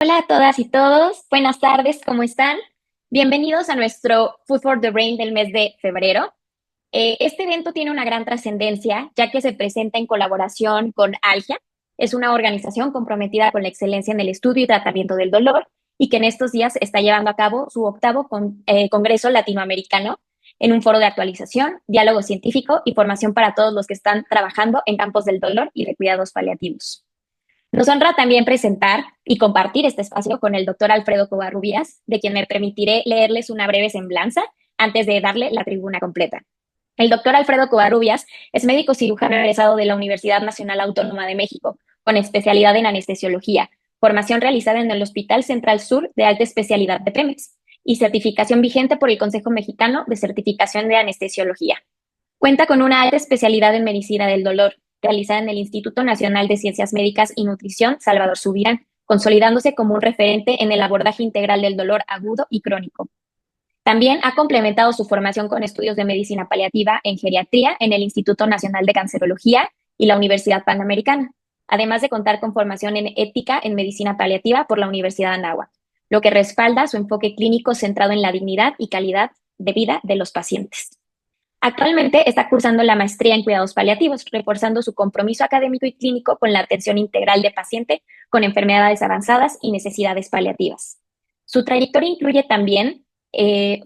Hola a todas y todos, buenas tardes, ¿cómo están? Bienvenidos a nuestro Food for the Brain del mes de febrero. Este evento tiene una gran trascendencia ya que se presenta en colaboración con ALGIA. Es una organización comprometida con la excelencia en el estudio y tratamiento del dolor y que en estos días está llevando a cabo su octavo Congreso Latinoamericano en un foro de actualización, diálogo científico y formación para todos los que están trabajando en campos del dolor y de cuidados paliativos. Nos honra también presentar y compartir este espacio con el doctor Alfredo Covarrubias, de quien me permitiré leerles una breve semblanza antes de darle la tribuna completa. El doctor Alfredo Covarrubias es médico cirujano egresado de la Universidad Nacional Autónoma de México, con especialidad en anestesiología, formación realizada en el Hospital Central Sur de Alta Especialidad de Pemex y certificación vigente por el Consejo Mexicano de Certificación de Anestesiología. Cuenta con una alta especialidad en medicina del dolor, realizada en el Instituto Nacional de Ciencias Médicas y Nutrición Salvador Subirán, consolidándose como un referente en el abordaje integral del dolor agudo y crónico. También ha complementado su formación con estudios de medicina paliativa en geriatría en el Instituto Nacional de Cancerología y la Universidad Panamericana, además de contar con formación en ética en medicina paliativa por la Universidad Anáhuac, lo que respalda su enfoque clínico centrado en la dignidad y calidad de vida de los pacientes. Actualmente está cursando la maestría en cuidados paliativos, reforzando su compromiso académico y clínico con la atención integral de paciente con enfermedades avanzadas y necesidades paliativas. Su trayectoria incluye también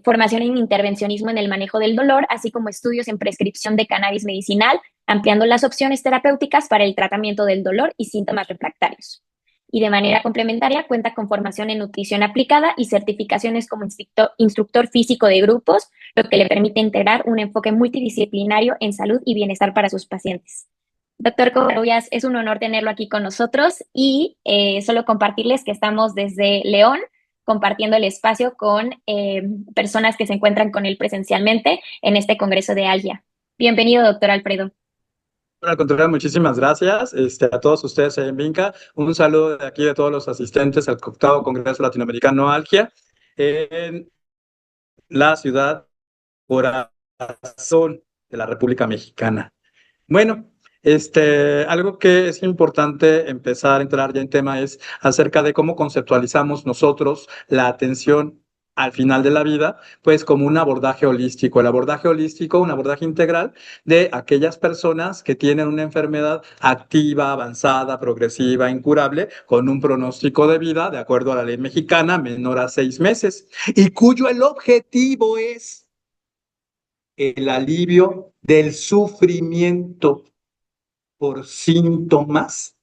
formación en intervencionismo en el manejo del dolor, así como estudios en prescripción de cannabis medicinal, ampliando las opciones terapéuticas para el tratamiento del dolor y síntomas refractarios. Y de manera complementaria cuenta con formación en nutrición aplicada y certificaciones como instructor físico de grupos, lo que le permite integrar un enfoque multidisciplinario en salud y bienestar para sus pacientes. Doctor Covarrubias, es un honor tenerlo aquí con nosotros y solo compartirles que estamos desde León compartiendo el espacio con personas que se encuentran con él presencialmente en este Congreso de ALGIA. Bienvenido, doctor Alfredo. Al contrario, muchísimas gracias a todos ustedes ahí en Vinca. Un saludo de aquí de todos los asistentes al octavo Congreso Latinoamericano Algia en la ciudad corazón de la República Mexicana. Bueno, algo que es importante empezar a entrar ya en tema es acerca de cómo conceptualizamos nosotros la atención al final de la vida, pues como un abordaje holístico. El abordaje holístico, un abordaje integral de aquellas personas que tienen una enfermedad activa, avanzada, progresiva, incurable, con un pronóstico de vida, de acuerdo a la ley mexicana, menor a 6 meses, y cuyo el objetivo es el alivio del sufrimiento por síntomas,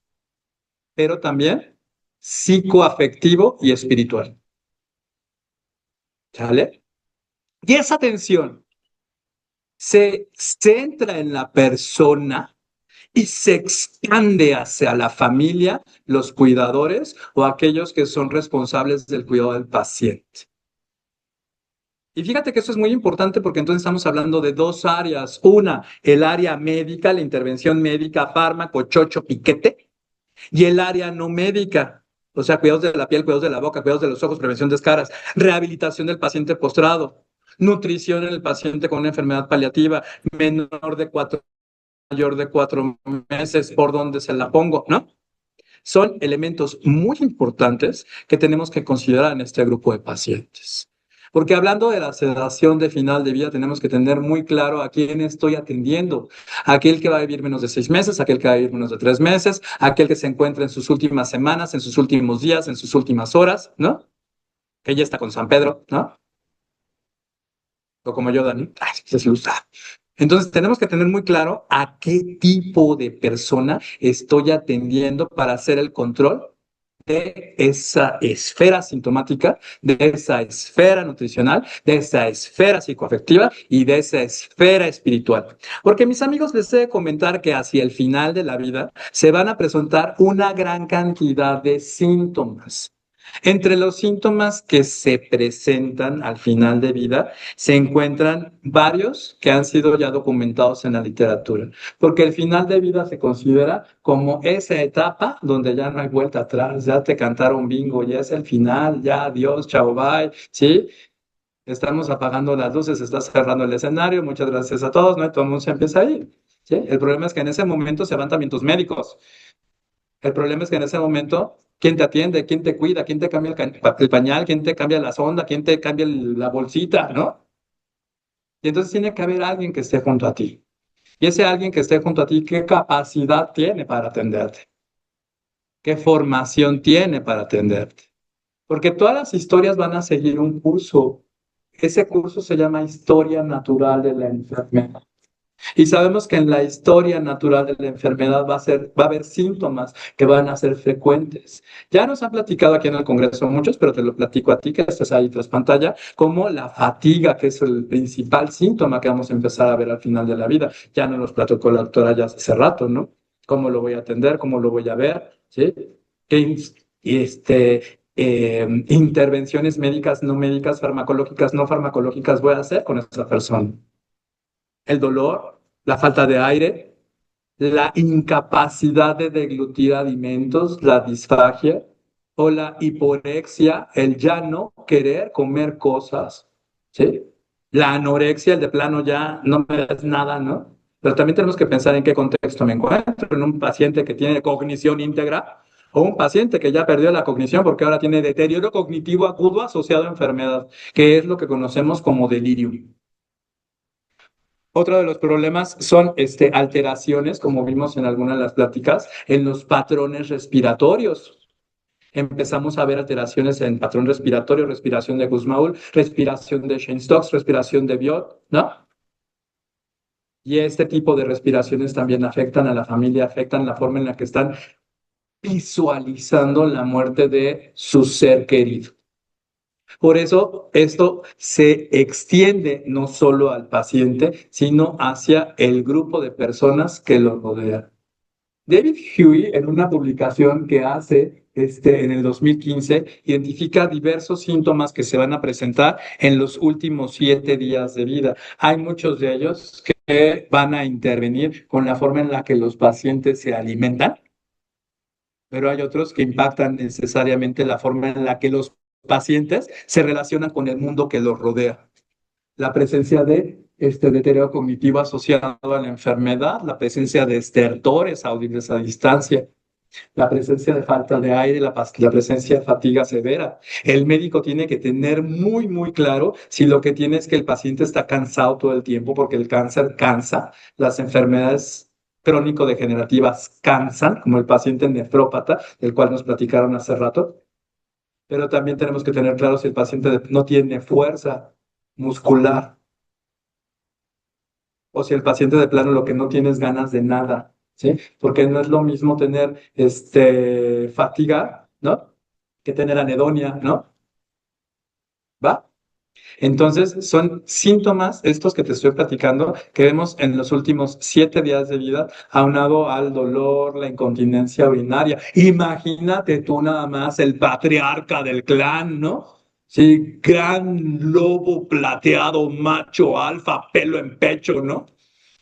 pero también psicoafectivo y espiritual. ¿Sale? Y esa atención se centra en la persona y se expande hacia la familia, los cuidadores o aquellos que son responsables del cuidado del paciente. Y fíjate que eso es muy importante porque entonces estamos hablando de dos áreas. Una, el área médica, la intervención médica, fármaco, chocho, piquete, y el área no médica, o sea, cuidados de la piel, cuidados de la boca, cuidados de los ojos, prevención de escaras, rehabilitación del paciente postrado, nutrición en el paciente con una enfermedad paliativa, menor de 4, mayor de 4 meses, por donde se la pongo, ¿no? Son elementos muy importantes que tenemos que considerar en este grupo de pacientes. Porque hablando de la sedación de final de vida, tenemos que tener muy claro a quién estoy atendiendo. Aquel que va a vivir menos de 6 meses, aquel que va a vivir menos de 3 meses, aquel que se encuentra en sus últimas semanas, en sus últimos días, en sus últimas horas, ¿no? Que ya está con San Pedro, ¿no? O como yo, Dani. Ay, se gusta. Entonces tenemos que tener muy claro a qué tipo de persona estoy atendiendo para hacer el control de esa esfera sintomática, de esa esfera nutricional, de esa esfera psicoafectiva y de esa esfera espiritual. Porque mis amigos, les he de comentar que hacia el final de la vida se van a presentar una gran cantidad de síntomas. Entre los síntomas que se presentan al final de vida se encuentran varios que han sido ya documentados en la literatura, porque el final de vida se considera como esa etapa donde ya no hay vuelta atrás, ya te cantaron bingo, ya es el final, ya adiós, chao, bye, ¿sí? Estamos apagando las luces, está cerrando el escenario, muchas gracias a todos, ¿no? Todo el mundo se empieza a ir, ¿sí? El problema es que en ese momento se van también tus médicos. El problema es que en ese momento, ¿quién te atiende? ¿Quién te cuida? ¿Quién te cambia el pañal? ¿Quién te cambia la sonda? ¿Quién te cambia la bolsita? ¿No? Y entonces tiene que haber alguien que esté junto a ti. Y ese alguien que esté junto a ti, ¿qué capacidad tiene para atenderte? ¿Qué formación tiene para atenderte? Porque todas las historias van a seguir un curso. Ese curso se llama Historia Natural de la Enfermedad. Y sabemos que en la historia natural de la enfermedad va a haber síntomas que van a ser frecuentes. Ya nos han platicado aquí en el Congreso muchos, pero te lo platico a ti que estás ahí tras pantalla, como la fatiga, que es el principal síntoma que vamos a empezar a ver al final de la vida. Ya nos los platicó la doctora ya hace rato, ¿no? ¿Cómo lo voy a atender? ¿Cómo lo voy a ver? ¿Sí? Intervenciones médicas, no médicas, farmacológicas, no farmacológicas voy a hacer con esa persona? El dolor, la falta de aire, la incapacidad de deglutir alimentos, la disfagia o la hiporexia, el ya no querer comer cosas, ¿sí? La anorexia, el de plano ya no me das nada, ¿no? Pero también tenemos que pensar en qué contexto me encuentro, en un paciente que tiene cognición íntegra o un paciente que ya perdió la cognición porque ahora tiene deterioro cognitivo agudo asociado a enfermedad, que es lo que conocemos como delirio. Otro de los problemas son alteraciones, como vimos en algunas de las pláticas, en los patrones respiratorios. Empezamos a ver alteraciones en patrón respiratorio, respiración de Kussmaul, respiración de Cheyne-Stokes, respiración de Biot, ¿no? Y este tipo de respiraciones también afectan a la familia, afectan la forma en la que están visualizando la muerte de su ser querido. Por eso esto se extiende no solo al paciente, sino hacia el grupo de personas que lo rodean. David Huey, en una publicación que hace en el 2015, identifica diversos síntomas que se van a presentar en los últimos 7 días de vida. Hay muchos de ellos que van a intervenir con la forma en la que los pacientes se alimentan, pero hay otros que impactan necesariamente la forma en la que los pacientes se relacionan con el mundo que los rodea. La presencia de este deterioro cognitivo asociado a la enfermedad, la presencia de estertores audibles a distancia, la presencia de falta de aire, la presencia de fatiga severa. El médico tiene que tener muy, muy claro si lo que tiene es que el paciente está cansado todo el tiempo, porque el cáncer cansa, las enfermedades crónico-degenerativas cansan, como el paciente nefrópata, del cual nos platicaron hace rato, pero también tenemos que tener claro si el paciente no tiene fuerza muscular o si el paciente de plano lo que no tiene es ganas de nada, ¿sí? Porque no es lo mismo tener fatiga, ¿no? Que tener anedonia, ¿no? ¿Va? Entonces, son síntomas, estos que te estoy platicando, que vemos en los últimos 7 días de vida, aunado al dolor, la incontinencia urinaria. Imagínate tú nada más el patriarca del clan, ¿no? Sí, gran lobo plateado, macho, alfa, pelo en pecho, ¿no?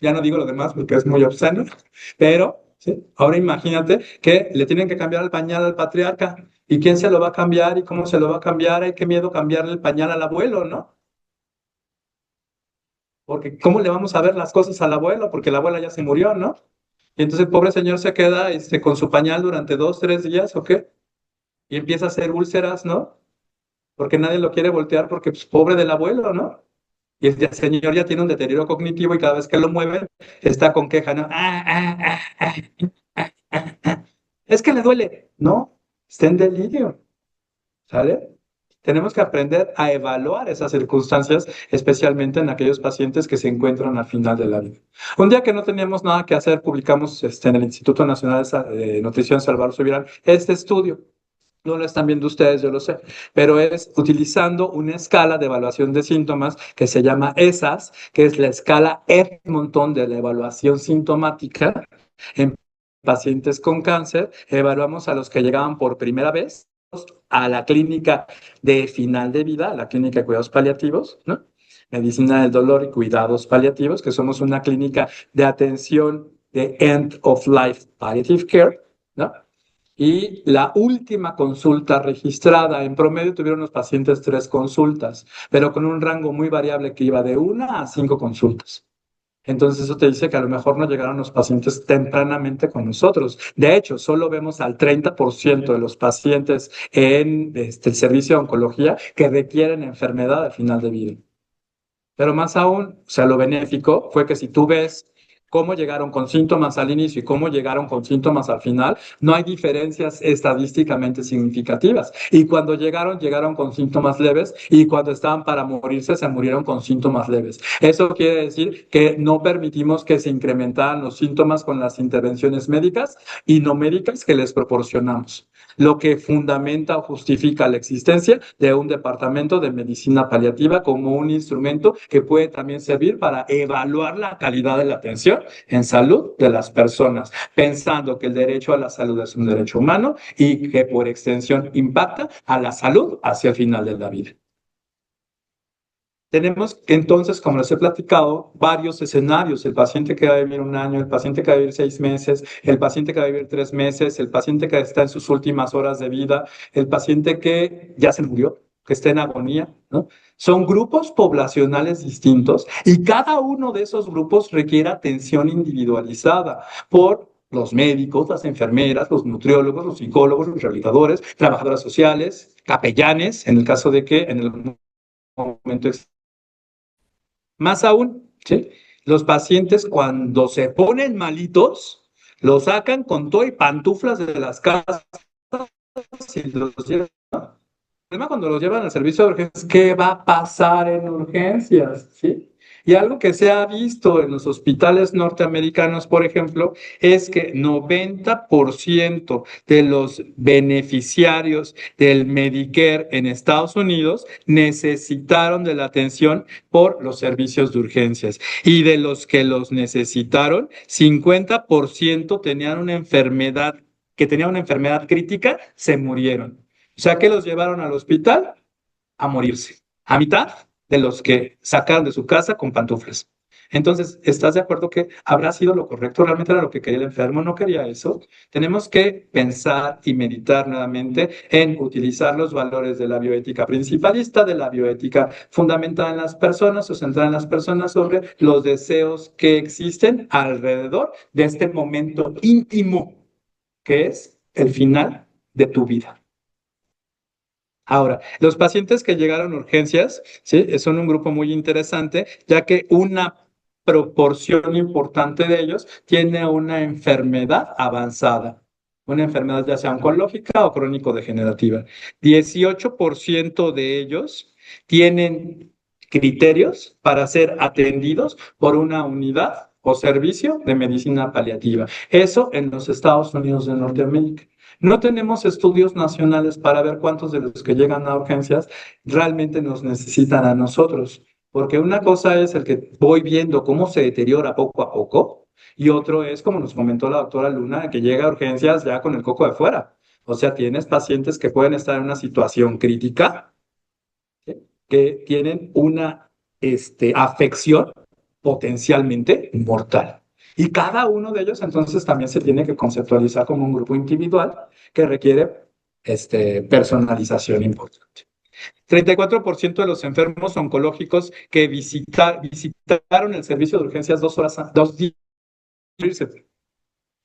Ya no digo lo demás porque es muy obsceno, pero ¿sí? Ahora imagínate que le tienen que cambiar el pañal al patriarca. ¿Y quién se lo va a cambiar y cómo se lo va a cambiar? Hay qué miedo cambiarle el pañal al abuelo, ¿no? Porque ¿cómo le vamos a ver las cosas al abuelo? Porque la abuela ya se murió, ¿no? Y entonces el pobre señor se queda con su pañal durante 2, 3 días, ¿o qué? Y empieza a hacer úlceras, ¿no? Porque nadie lo quiere voltear porque pues, pobre del abuelo, ¿no? Y el señor ya tiene un deterioro cognitivo y cada vez que lo mueven está con queja, ¿no? Es que le duele. No, está en delirio, ¿sale? Tenemos que aprender a evaluar esas circunstancias, especialmente en aquellos pacientes que se encuentran al final de la vida. Un día que no teníamos nada que hacer, publicamos en el Instituto Nacional de Nutrición Salvador Subirán este estudio. No lo están viendo ustedes, yo lo sé, pero es utilizando una escala de evaluación de síntomas que se llama ESAS, que es la escala Edmonton de la evaluación sintomática en pacientes con cáncer. Evaluamos a los que llegaban por primera vez a la clínica de final de vida, a la clínica de cuidados paliativos, ¿no? Medicina del dolor y cuidados paliativos, que somos una clínica de atención de end of life palliative care, ¿no? Y la última consulta registrada, en promedio tuvieron los pacientes 3 consultas, pero con un rango muy variable que iba de 1 a 5 consultas. Entonces eso te dice que a lo mejor no llegaron los pacientes tempranamente con nosotros. De hecho, solo vemos al 30% de los pacientes en el servicio de oncología que requieren enfermedad al final de vida. Pero más aún, o sea, lo benéfico fue que si tú ves cómo llegaron con síntomas al inicio y cómo llegaron con síntomas al final, no hay diferencias estadísticamente significativas. Y cuando llegaron, llegaron con síntomas leves y cuando estaban para morirse, se murieron con síntomas leves. Eso quiere decir que no permitimos que se incrementaran los síntomas con las intervenciones médicas y no médicas que les proporcionamos, lo que fundamenta o justifica la existencia de un departamento de medicina paliativa como un instrumento que puede también servir para evaluar la calidad de la atención en salud de las personas, pensando que el derecho a la salud es un derecho humano y que por extensión impacta a la salud hacia el final de la vida. Tenemos entonces, como les he platicado, varios escenarios. El paciente que va a vivir un año, el paciente que va a vivir 6 meses, el paciente que va a vivir 3 meses, el paciente que está en sus últimas horas de vida, el paciente que ya se murió, que está en agonía, ¿no? Son grupos poblacionales distintos y cada uno de esos grupos requiere atención individualizada por los médicos, las enfermeras, los nutriólogos, los psicólogos, los rehabilitadores, trabajadoras sociales, capellanes, en el caso de que en el momento más aún, ¿sí? Los pacientes cuando se ponen malitos, los sacan con todo y pantuflas de las casas y los llevan. El problema cuando los llevan al servicio de urgencias, ¿qué va a pasar en urgencias? ¿Sí? Y algo que se ha visto en los hospitales norteamericanos, por ejemplo, es que 90% de los beneficiarios del Medicare en Estados Unidos necesitaron de la atención por los servicios de urgencias. Y de los que los necesitaron, 50% tenían una enfermedad, que tenían una enfermedad crítica, se murieron. O sea que los llevaron al hospital a morirse, a mitad de los que sacaron de su casa con pantuflas. Entonces, ¿estás de acuerdo que habrá sido lo correcto? ¿Realmente era lo que quería el enfermo? ¿No quería eso? Tenemos que pensar y meditar nuevamente en utilizar los valores de la bioética principalista, de la bioética fundamentada en las personas o centrada en las personas sobre los deseos que existen alrededor de este momento íntimo que es el final de tu vida. Ahora, los pacientes que llegaron a urgencias, ¿sí? Son un grupo muy interesante, ya que una proporción importante de ellos tiene una enfermedad avanzada, una enfermedad ya sea oncológica o crónico-degenerativa. 18% de ellos tienen criterios para ser atendidos por una unidad o servicio de medicina paliativa. Eso en los Estados Unidos de Norteamérica. No tenemos estudios nacionales para ver cuántos de los que llegan a urgencias realmente nos necesitan a nosotros, porque una cosa es el que voy viendo cómo se deteriora poco a poco y otro es, como nos comentó la doctora Luna, que llega a urgencias ya con el coco de fuera. O sea, tienes pacientes que pueden estar en una situación crítica, ¿sí? Que tienen una afección potencialmente mortal. Y cada uno de ellos entonces también se tiene que conceptualizar como un grupo individual que requiere personalización importante. 34% de los enfermos oncológicos que visitaron el servicio de urgencias 2 horas, 2 días.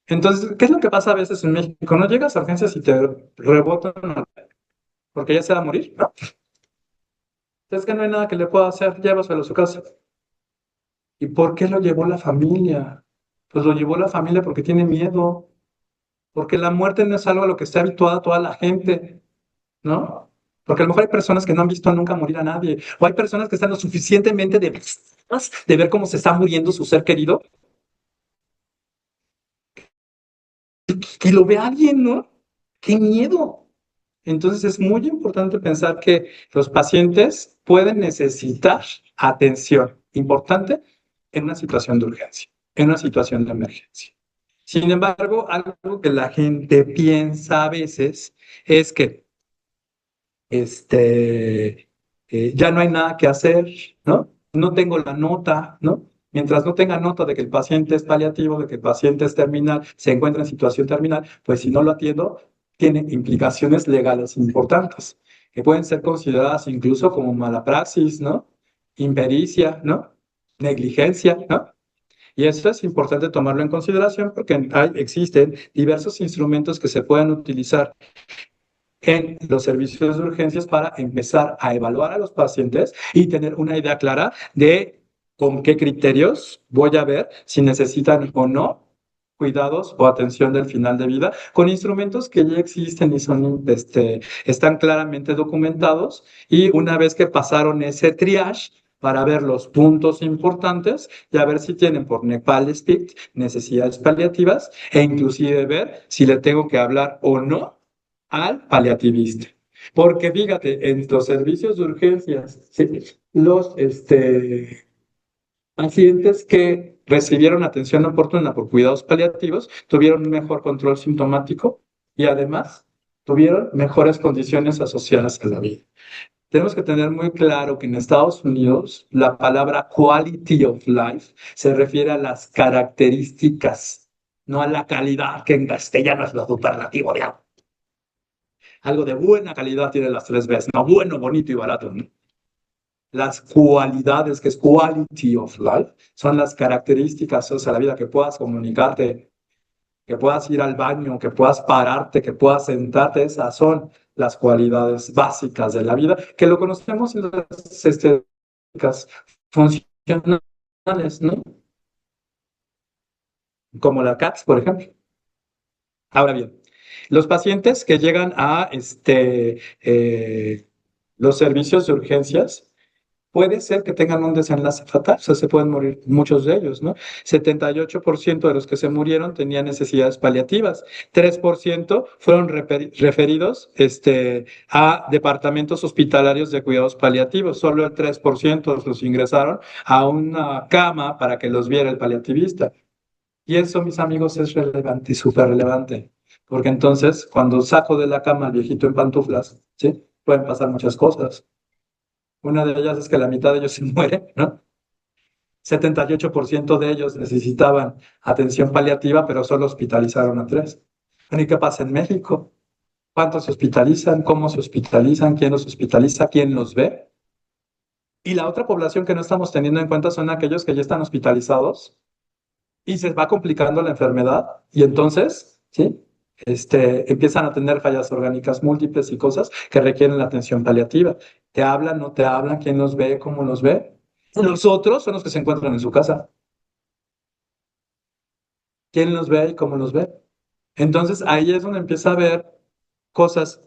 Entonces, ¿qué es lo que pasa a veces en México? No llegas a urgencias y te rebotan porque ya se va a morir, ¿no? Es que no hay nada que le pueda hacer, llévaselo a su casa. ¿Y por qué lo llevó la familia? Pues lo llevó la familia porque tiene miedo, porque la muerte no es algo a lo que esté habituada toda la gente, ¿no? Porque a lo mejor hay personas que no han visto nunca morir a nadie, o hay personas que están lo suficientemente de ver cómo se está muriendo su ser querido, que lo vea alguien, ¿no? ¡Qué miedo! Entonces es muy importante pensar que los pacientes pueden necesitar atención importante en una situación de urgencia, en una situación de emergencia. Sin embargo, algo que la gente piensa a veces es que ya no hay nada que hacer, ¿no? No tengo la nota, ¿no? Mientras no tenga nota de que el paciente es paliativo, de que el paciente es terminal, se encuentra en situación terminal, pues si no lo atiendo, tiene implicaciones legales importantes, que pueden ser consideradas incluso como mala praxis, ¿no? Impericia, ¿no? Negligencia, ¿no? Y eso es importante tomarlo en consideración porque existen diversos instrumentos que se pueden utilizar en los servicios de urgencias para empezar a evaluar a los pacientes y tener una idea clara de con qué criterios voy a ver si necesitan o no cuidados o atención del final de vida, con instrumentos que ya existen y están claramente documentados, y una vez que pasaron ese triage para ver los puntos importantes y a ver si tienen por NEPAL-SPICT necesidades paliativas, e inclusive ver si le tengo que hablar o no al paliativista. Porque fíjate, en los servicios de urgencias, ¿sí? Pacientes que recibieron atención oportuna por cuidados paliativos tuvieron un mejor control sintomático y además tuvieron mejores condiciones asociadas a la vida. Tenemos que tener muy claro que en Estados Unidos la palabra quality of life se refiere a las características, no a la calidad, que en castellano es lo superlativo de algo. Algo de buena calidad tiene las tres veces, no bueno, bonito y barato, ¿no? Las cualidades, que es quality of life, son las características asociadas a la vida, que puedas comunicarte, que puedas ir al baño, que puedas pararte, que puedas sentarte. Esas son las cualidades básicas de la vida, que lo conocemos en las estéticas funcionales, ¿no? Como la CATS, por ejemplo. Ahora bien, los pacientes que llegan a los servicios de urgencias, puede ser que tengan un desenlace fatal, o sea, se pueden morir muchos de ellos, ¿no? 78% de los que se murieron tenían necesidades paliativas, 3% fueron referidos a departamentos hospitalarios de cuidados paliativos, solo el 3% los ingresaron a una cama para que los viera el paliativista. Y eso, mis amigos, es relevante y súper relevante, porque entonces, cuando saco de la cama al viejito en pantuflas, ¿sí? Pueden pasar muchas cosas. Una de ellas es que la mitad de ellos se muere, ¿no? 78% de ellos necesitaban atención paliativa, pero solo hospitalizaron a 3. Bueno, ¿y qué pasa en México? ¿Cuántos se hospitalizan? ¿Cómo se hospitalizan? ¿Quién los hospitaliza? ¿Quién los ve? Y la otra población que no estamos teniendo en cuenta son aquellos que ya están hospitalizados y se va complicando la enfermedad, y entonces, ¿sí? Empiezan a tener fallas orgánicas múltiples y cosas que requieren la atención paliativa. ¿Te hablan, no te hablan? ¿Quién los ve? ¿Cómo los ve? Los otros son los que se encuentran en su casa. ¿Quién los ve y cómo los ve? Entonces ahí es donde empieza a ver cosas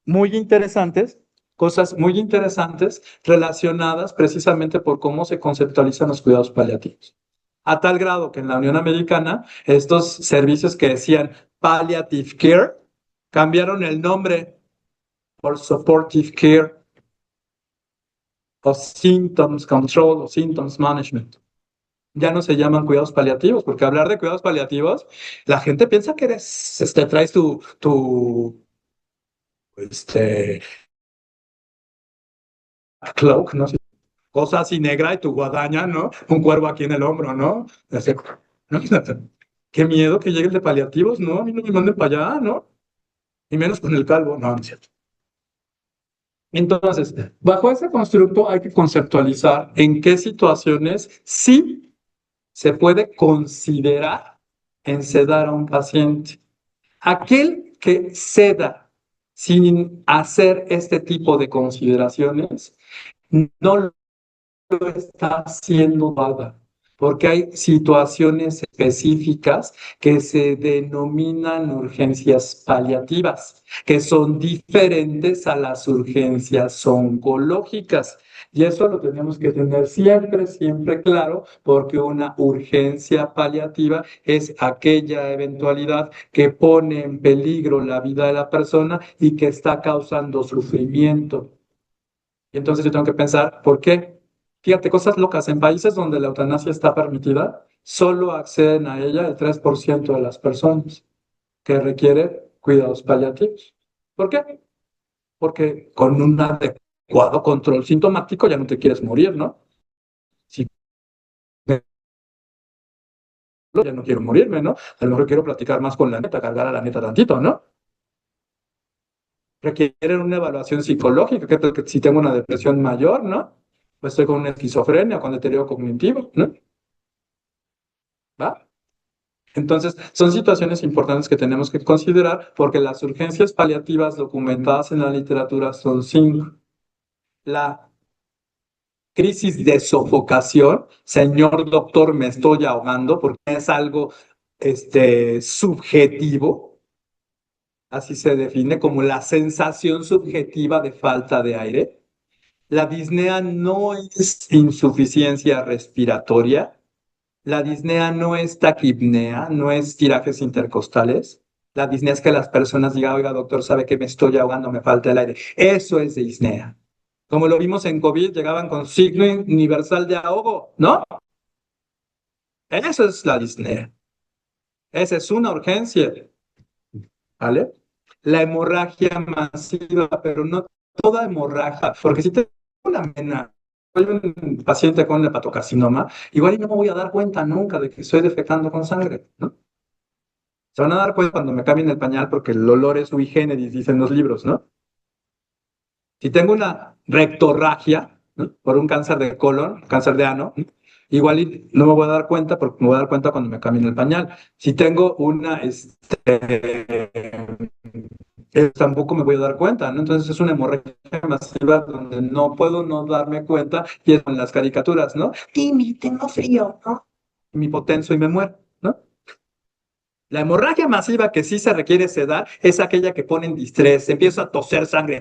muy interesantes, cosas muy interesantes relacionadas precisamente por cómo se conceptualizan los cuidados paliativos. A tal grado que en la Unión Americana, estos servicios que decían palliative care cambiaron el nombre por supportive care o symptoms control o symptoms management. Ya no se llaman cuidados paliativos, porque hablar de cuidados paliativos, la gente piensa que traes este, cloak, ¿no? Cosa así negra y tu guadaña, ¿no? Un cuervo aquí en el hombro, ¿no? ¿No? Qué miedo que llegue el de paliativos, ¿no? A mí no me manden para allá, ¿no? Y menos con el calvo, no, no es cierto. Entonces, bajo ese constructo hay que conceptualizar en qué situaciones sí se puede considerar en sedar a un paciente. Aquel que ceda sin hacer este tipo de consideraciones no lo está haciendo nada, porque hay situaciones específicas que se denominan urgencias paliativas, que son diferentes a las urgencias oncológicas. Y eso lo tenemos que tener siempre, siempre claro, porque una urgencia paliativa es aquella eventualidad que pone en peligro la vida de la persona y que está causando sufrimiento. Y entonces yo tengo que pensar, ¿por qué? Fíjate, cosas locas. En países donde la eutanasia está permitida, solo acceden a ella el 3% de las personas que requieren cuidados paliativos. ¿Por qué? Porque con un adecuado control sintomático ya no te quieres morir, ¿no? Si ya no quiero morirme, ¿no? A lo mejor quiero platicar más con la neta, cargar a la neta tantito, ¿no? Requieren una evaluación psicológica, que si tengo una depresión mayor, ¿no? Pues estoy con una esquizofrenia, con deterioro cognitivo, ¿no? ¿va? Entonces, son situaciones importantes que tenemos que considerar porque las urgencias paliativas documentadas en la literatura son cinco. La crisis de sofocación, señor doctor, me estoy ahogando porque es algo subjetivo, así se define como la sensación subjetiva de falta de aire. La disnea no es insuficiencia respiratoria. La disnea no es taquipnea, no es tirajes intercostales. La disnea es que las personas digan, oiga, doctor, sabe que me estoy ahogando, me falta el aire. Eso es disnea. Como lo vimos en COVID, llegaban con signo universal de ahogo, ¿no? Eso es la disnea. Esa es una urgencia, ¿vale? La hemorragia masiva, pero no toda hemorragia, porque si tengo una vena, soy un paciente con hepatocarcinoma, igual y no me voy a dar cuenta nunca de que estoy defecando con sangre, ¿no? Se van a dar cuenta cuando me cambien el pañal porque el olor es sui generis, dicen los libros, ¿no? Si tengo una rectorragia, ¿no? Por un cáncer de colon, cáncer de ano, ¿no? Igual y no me voy a dar cuenta porque me voy a dar cuenta cuando me cambien el pañal. Si tengo una, tampoco me voy a dar cuenta, ¿no? Entonces es una hemorragia masiva donde no puedo no darme cuenta y es en las caricaturas, ¿no? Timmy, tengo frío, ¿no? Me hipotenso y me muero, ¿no? La hemorragia masiva que sí se requiere sedar es aquella que pone en distrés, empiezo a toser sangre,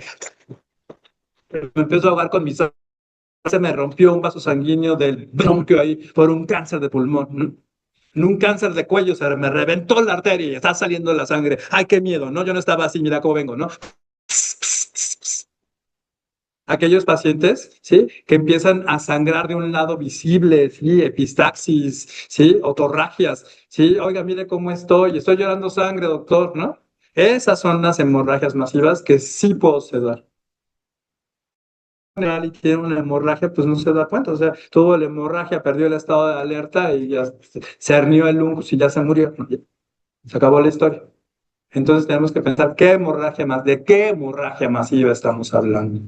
me empiezo a ahogar con mi sangre, se me rompió un vaso sanguíneo del bronquio ahí por un cáncer de pulmón, ¿no? En un cáncer de cuello se me reventó la arteria y está saliendo la sangre. Ay, qué miedo, ¿no? Yo no estaba así, mira cómo vengo, ¿no? Aquellos pacientes, ¿sí? Que empiezan a sangrar de un lado visible, ¿sí? Epistaxis, ¿sí? Otorragias, ¿sí? Oiga, mire cómo estoy llorando sangre, doctor, ¿no? Esas son las hemorragias masivas que sí puedo sedar. Y tiene una hemorragia, pues no se da cuenta, o sea, tuvo la hemorragia, perdió el estado de alerta y ya se hernió el lumbo y ya se murió, ¿no? Ya, se acabó la historia. Entonces tenemos que pensar de qué hemorragia masiva estamos hablando.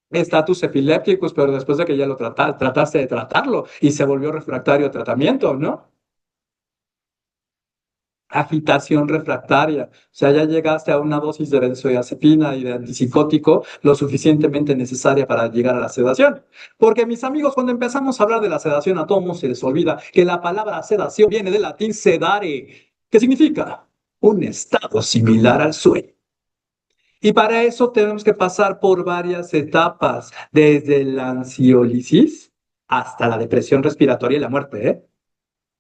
Estatus epilépticos, pero después de que ya lo trataste de tratarlo y se volvió refractario a tratamiento, ¿no? Agitación refractaria, o sea, ya llegaste a una dosis de benzodiazepina y de antipsicótico lo suficientemente necesaria para llegar a la sedación. Porque mis amigos, cuando empezamos a hablar de la sedación, a todos se les olvida que la palabra sedación viene del latín sedare, que significa un estado similar al sueño. Y para eso tenemos que pasar por varias etapas, desde la ansiolisis hasta la depresión respiratoria y la muerte, ¿eh?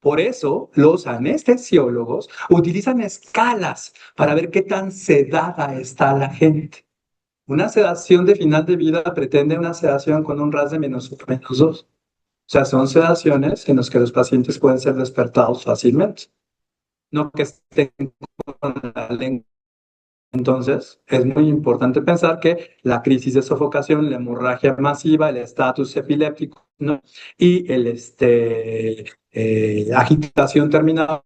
Por eso los anestesiólogos utilizan escalas para ver qué tan sedada está la gente. Una sedación de final de vida pretende una sedación con un RAS de -2. O sea, son sedaciones en las que los pacientes pueden ser despertados fácilmente, no que estén con la lengua. Entonces, es muy importante pensar que la crisis de sofocación, la hemorragia masiva, el estatus epiléptico, ¿no? Y agitación terminal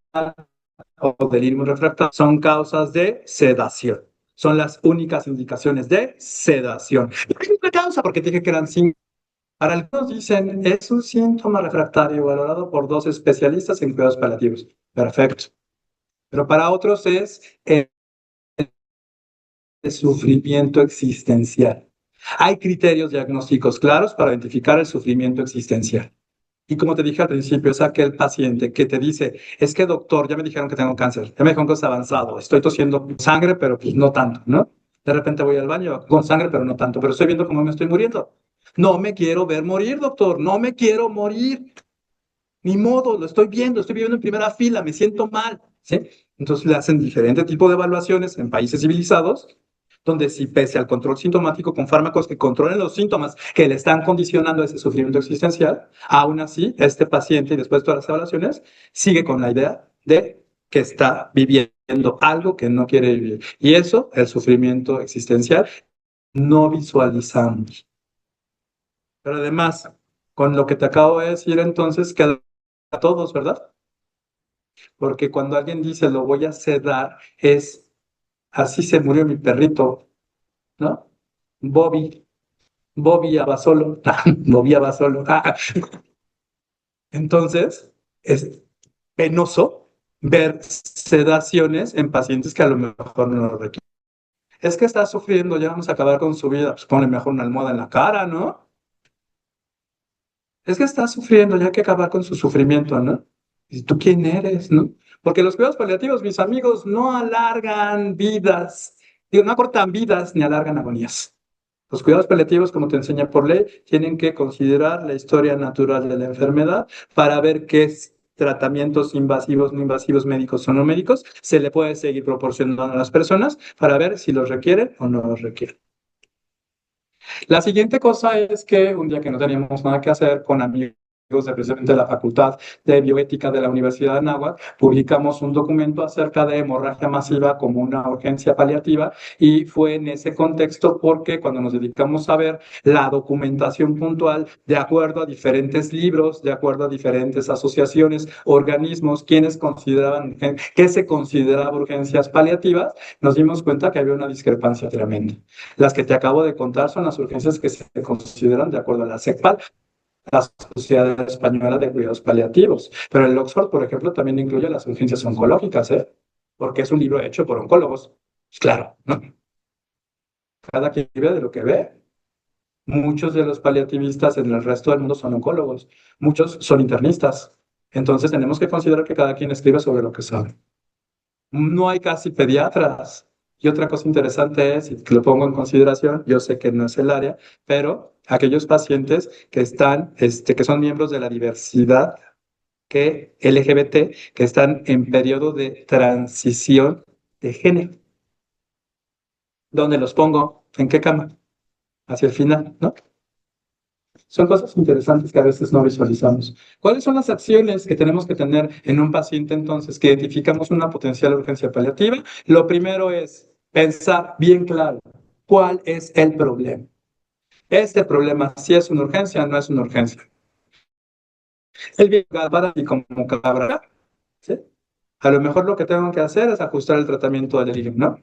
o delirio refractario son causas de sedación. Son las únicas indicaciones de sedación. ¿Qué es la causa? Porque dije que eran cinco. Para algunos dicen, es un síntoma refractario valorado por dos especialistas en cuidados paliativos. Perfecto. Pero para otros es el sufrimiento existencial. Hay criterios diagnósticos claros para identificar el sufrimiento existencial. Y como te dije al principio, es aquel paciente que te dice, es que doctor, ya me dijeron que tengo cáncer, ya me dijeron que es avanzado, estoy tosiendo sangre, pero pues no tanto, ¿no? De repente voy al baño con sangre, pero no tanto, pero estoy viendo cómo me estoy muriendo. No me quiero ver morir, doctor, no me quiero morir. Ni modo, lo estoy viviendo en primera fila, me siento mal, ¿sí? Entonces le hacen diferente tipo de evaluaciones en países civilizados, donde si pese al control sintomático con fármacos que controlen los síntomas que le están condicionando ese sufrimiento existencial, aún así este paciente, y después de todas las evaluaciones, sigue con la idea de que está viviendo algo que no quiere vivir. Y eso, el sufrimiento existencial, no visualizamos. Pero además, con lo que te acabo de decir entonces, queda a todos, ¿verdad? Porque cuando alguien dice lo voy a sedar, es así se murió mi perrito, ¿no? Bobby, Bobby Abasolo, Bobby Abasolo. Entonces, es, penoso ver sedaciones en pacientes que a lo mejor no lo requieren. Es que está sufriendo, ya vamos a acabar con su vida, pues pone mejor una almohada en la cara, ¿no? Es que está sufriendo, ya hay que acabar con su sufrimiento, ¿no? ¿Y tú quién eres, no? Porque los cuidados paliativos, mis amigos, no alargan vidas, digo, no acortan vidas ni alargan agonías. Los cuidados paliativos, como te enseña por ley, tienen que considerar la historia natural de la enfermedad para ver qué tratamientos invasivos, no invasivos, médicos o no médicos, se le puede seguir proporcionando a las personas para ver si los requieren o no los requieren. La siguiente cosa es que un día que no teníamos nada que hacer con amigos de precisamente la Facultad de Bioética de la Universidad de Anáhuac, publicamos un documento acerca de hemorragia masiva como una urgencia paliativa y fue en ese contexto porque cuando nos dedicamos a ver la documentación puntual de acuerdo a diferentes libros, de acuerdo a diferentes asociaciones, organismos, quienes consideraban, qué se consideraba urgencias paliativas, nos dimos cuenta que había una discrepancia tremenda. Las que te acabo de contar son las urgencias que se consideran de acuerdo a la SECPAL, la Sociedad Española de Cuidados Paliativos. Pero el Oxford, por ejemplo, también incluye las urgencias oncológicas, ¿eh? Porque es un libro hecho por oncólogos. Pues claro, ¿no? Cada quien vive de lo que ve. Muchos de los paliativistas en el resto del mundo son oncólogos. Muchos son internistas. Entonces tenemos que considerar que cada quien escribe sobre lo que sabe. No hay casi pediatras. Y otra cosa interesante es, y que lo pongo en consideración, yo sé que no es el área, pero aquellos pacientes que están, que son miembros de la diversidad que LGBT, que están en periodo de transición de género. ¿Dónde los pongo? ¿En qué cama? Hacia el final, ¿no? Son cosas interesantes que a veces no visualizamos. ¿Cuáles son las acciones que tenemos que tener en un paciente entonces que identificamos una potencial urgencia paliativa? Lo primero es pensar bien claro cuál es el problema. Este problema, si es una urgencia o no es una urgencia. El bien para y como cabra, ¿sí? A lo mejor lo que tengo que hacer es ajustar el tratamiento del delirium, ¿no?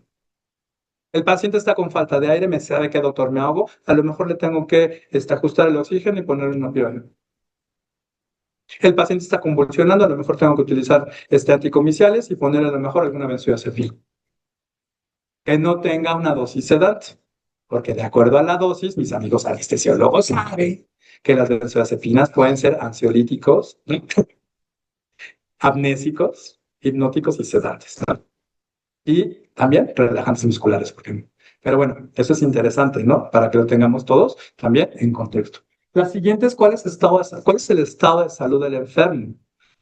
El paciente está con falta de aire, me sabe que doctor me ahogo, a lo mejor le tengo que ajustar el oxígeno y ponerle un opioide. El paciente está convulsionando, a lo mejor tengo que utilizar anticomiciales y poner a lo mejor alguna benzodiazepina. Que no tenga una dosis sedante, porque de acuerdo a la dosis, mis amigos anestesiólogos saben que las benzodiazepinas pueden ser ansiolíticos, amnésicos, hipnóticos y sedantes, ¿no? Y también relajantes musculares, por ejemplo. Pero bueno, eso es interesante, ¿no? Para que lo tengamos todos también en contexto. La siguiente es cuál es el estado de salud del enfermo.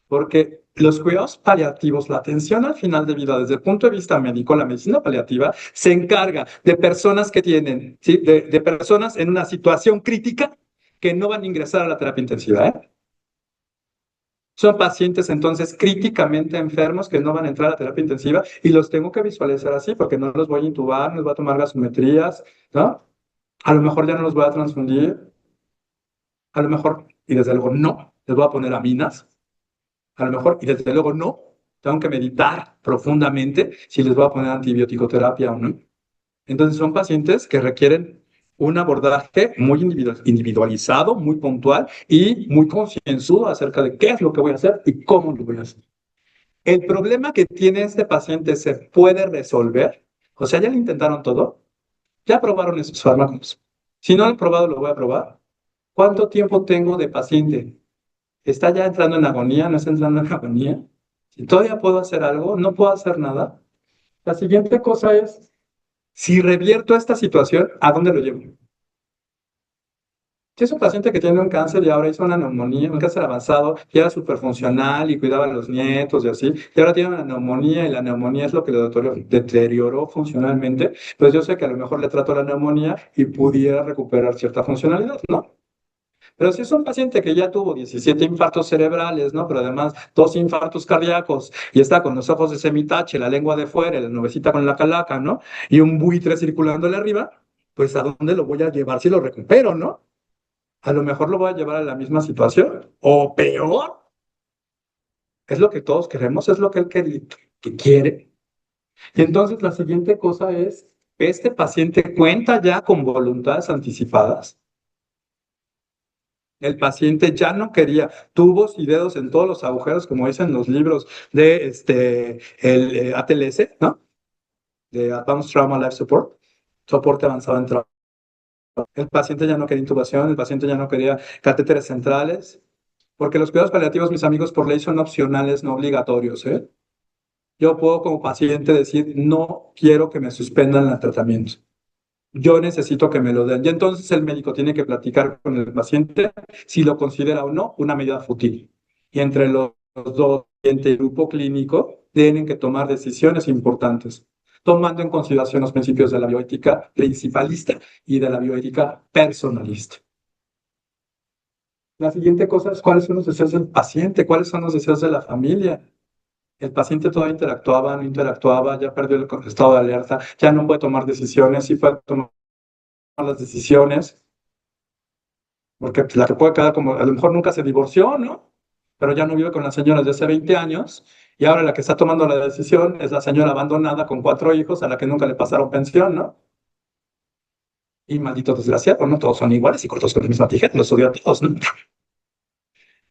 Porque los cuidados paliativos, la atención al final de vida desde el punto de vista médico, la medicina paliativa se encarga de personas que tienen, ¿sí? de personas en una situación crítica que no van a ingresar a la terapia intensiva, ¿eh? Son pacientes entonces críticamente enfermos que no van a entrar a la terapia intensiva y los tengo que visualizar así porque no los voy a intubar, no les voy a tomar gasometrías, ¿no? A lo mejor ya no los voy a transfundir, a lo mejor, y desde luego no, les voy a poner aminas, a lo mejor, y desde luego no, tengo que meditar profundamente si les voy a poner antibiótico terapia o no. Entonces son pacientes que requieren un abordaje muy individualizado, muy puntual y muy concienzudo acerca de qué es lo que voy a hacer y cómo lo voy a hacer. El problema que tiene este paciente se puede resolver. O sea, ya le intentaron todo, ya probaron esos fármacos. Si no lo han probado, lo voy a probar. ¿Cuánto tiempo tengo de paciente? ¿Está ya entrando en agonía? ¿No está entrando en agonía? Si todavía puedo hacer algo, no puedo hacer nada. La siguiente cosa es, si revierto esta situación, ¿a dónde lo llevo? Si es un paciente que tiene un cáncer y ahora hizo una neumonía, un cáncer avanzado, y era súper funcional y cuidaba a los nietos y así, y ahora tiene una neumonía y la neumonía es lo que le deterioró funcionalmente, pues yo sé que a lo mejor le trato la neumonía y pudiera recuperar cierta funcionalidad, ¿no? Pero si es un paciente que ya tuvo 17 infartos cerebrales, ¿no? Pero además 2 infartos cardíacos y está con los ojos de semitache, la lengua de fuera, la nubecita con la calaca, ¿no? Y un buitre circulándole arriba, pues ¿a dónde lo voy a llevar si lo recupero, ¿no? A lo mejor lo voy a llevar a la misma situación o peor. Es lo que todos queremos, es lo que él que quiere. Y entonces la siguiente cosa es, ¿este paciente cuenta ya con voluntades anticipadas? El paciente ya no quería tubos y dedos en todos los agujeros, como dicen los libros de el ATLS, ¿no? De Advanced Trauma Life Support, soporte avanzado en trauma. El paciente ya no quería intubación, el paciente ya no quería catéteres centrales, porque los cuidados paliativos, mis amigos, por ley son opcionales, no obligatorios, ¿eh? Yo puedo como paciente decir, no quiero que me suspendan el tratamiento. Yo necesito que me lo den. Y entonces el médico tiene que platicar con el paciente si lo considera o no una medida fútil. Y entre los dos, entre el grupo clínico, tienen que tomar decisiones importantes, tomando en consideración los principios de la bioética principalista y de la bioética personalista. La siguiente cosa es cuáles son los deseos del paciente, cuáles son los deseos de la familia. El paciente todavía interactuaba, no interactuaba, ya perdió el estado de alerta, ya no puede tomar decisiones, sí puede tomar las decisiones, porque la que puede quedar como, a lo mejor nunca se divorció, ¿no? Pero ya no vive con la señora de hace 20 años, y ahora la que está tomando la decisión es la señora abandonada con 4 hijos a la que nunca le pasaron pensión, ¿no? Y maldito desgraciado, ¿no? Todos son iguales y cortos con la misma tijera, los odio a todos, ¿no?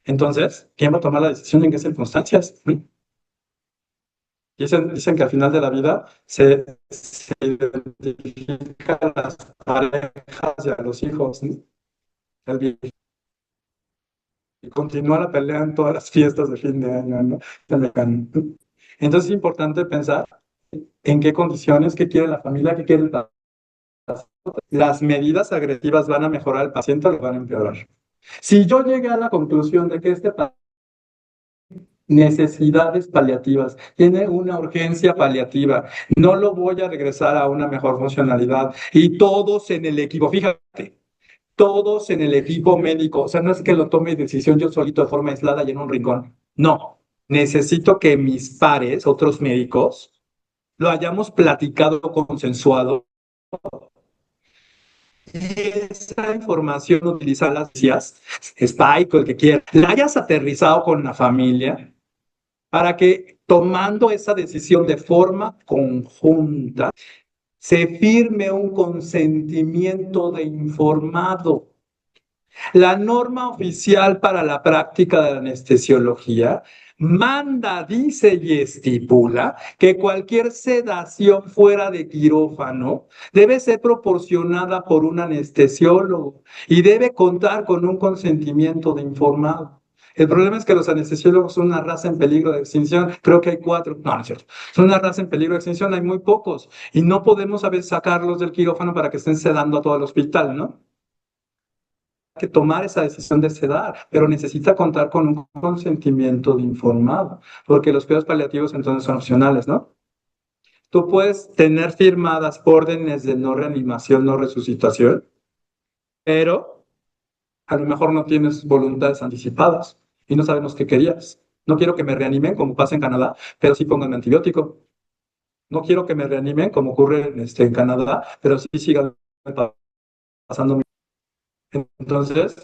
Entonces, ¿quién va a tomar la decisión y en qué circunstancias? ¿No? Dicen que al final de la vida se identifican a las parejas y a los hijos, ¿no? El y continúa la pelea en todas las fiestas de fin de año, ¿no? Entonces es importante pensar en qué condiciones, qué quiere la familia, qué quiere el paciente. Las medidas agresivas van a mejorar al paciente o lo van a empeorar. Si yo llegué a la conclusión de que este paciente necesidades paliativas, tiene una urgencia paliativa, no lo voy a regresar a una mejor funcionalidad y todos en el equipo, fíjate, todos en el equipo médico, o sea, no es que lo tome decisión yo solito de forma aislada y en un rincón, no, necesito que mis pares, otros médicos, lo hayamos platicado, consensuado y esa información utilizarla, decías, Spike o el que quiera, la hayas aterrizado con la familia para que tomando esa decisión de forma conjunta se firme un consentimiento de informado. La norma oficial para la práctica de la anestesiología manda, dice y estipula que cualquier sedación fuera de quirófano debe ser proporcionada por un anestesiólogo y debe contar con un consentimiento de informado. El problema es que los anestesiólogos son una raza en peligro de extinción. Creo que hay 4. No, no es cierto. Son una raza en peligro de extinción. Hay muy pocos. Y no podemos a veces sacarlos del quirófano para que estén sedando a todo el hospital, ¿no? Que tomar esa decisión de sedar, pero necesita contar con un consentimiento de informado, porque los cuidados paliativos entonces son opcionales, ¿no? Tú puedes tener firmadas órdenes de no reanimación, no resucitación, pero a lo mejor no tienes voluntades anticipadas y no sabemos qué querías. No quiero que me reanimen, como pasa en Canadá, pero sí pongan antibiótico. No quiero que me reanimen, como ocurre en Canadá, pero sí sigan pasando. Entonces,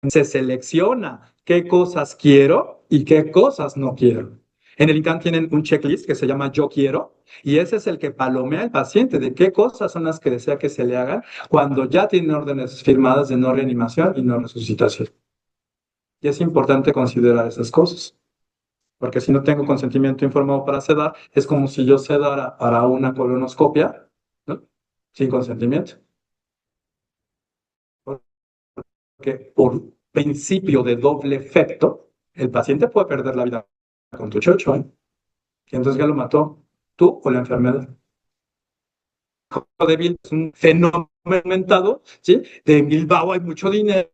se selecciona qué cosas quiero y qué cosas no quiero. En el INCAN tienen un checklist que se llama Yo quiero y ese es el que palomea al paciente de qué cosas son las que desea que se le hagan cuando ya tienen órdenes firmadas de no reanimación y no resucitación. Y es importante considerar esas cosas, porque si no tengo consentimiento informado para sedar, es como si yo sedara para una colonoscopia, ¿no? Sin consentimiento. Porque por principio de doble efecto, el paciente puede perder la vida con tu chocho, ¿eh? Y entonces ya lo mató, tú o la enfermedad. Débil es un fenómeno aumentado, ¿sí? De Bilbao hay mucho dinero.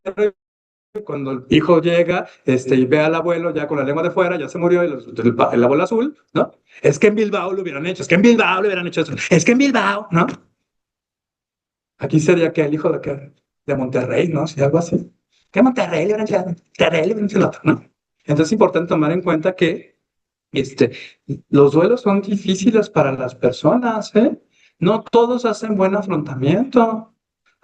Cuando el hijo llega y ve al abuelo ya con la lengua de fuera, ya se murió el abuelo azul, ¿no? Es que en Bilbao lo hubieran hecho, es que en Bilbao lo hubieran hecho eso, es que en Bilbao, ¿no? Aquí sería que el hijo de Monterrey, ¿no? Si algo así. ¿Qué Monterrey le hubieran hecho? Monterrey le hubieran hecho el otro, ¿no? Entonces es importante tomar en cuenta que este, los duelos son difíciles para las personas, ¿eh? No todos hacen buen afrontamiento.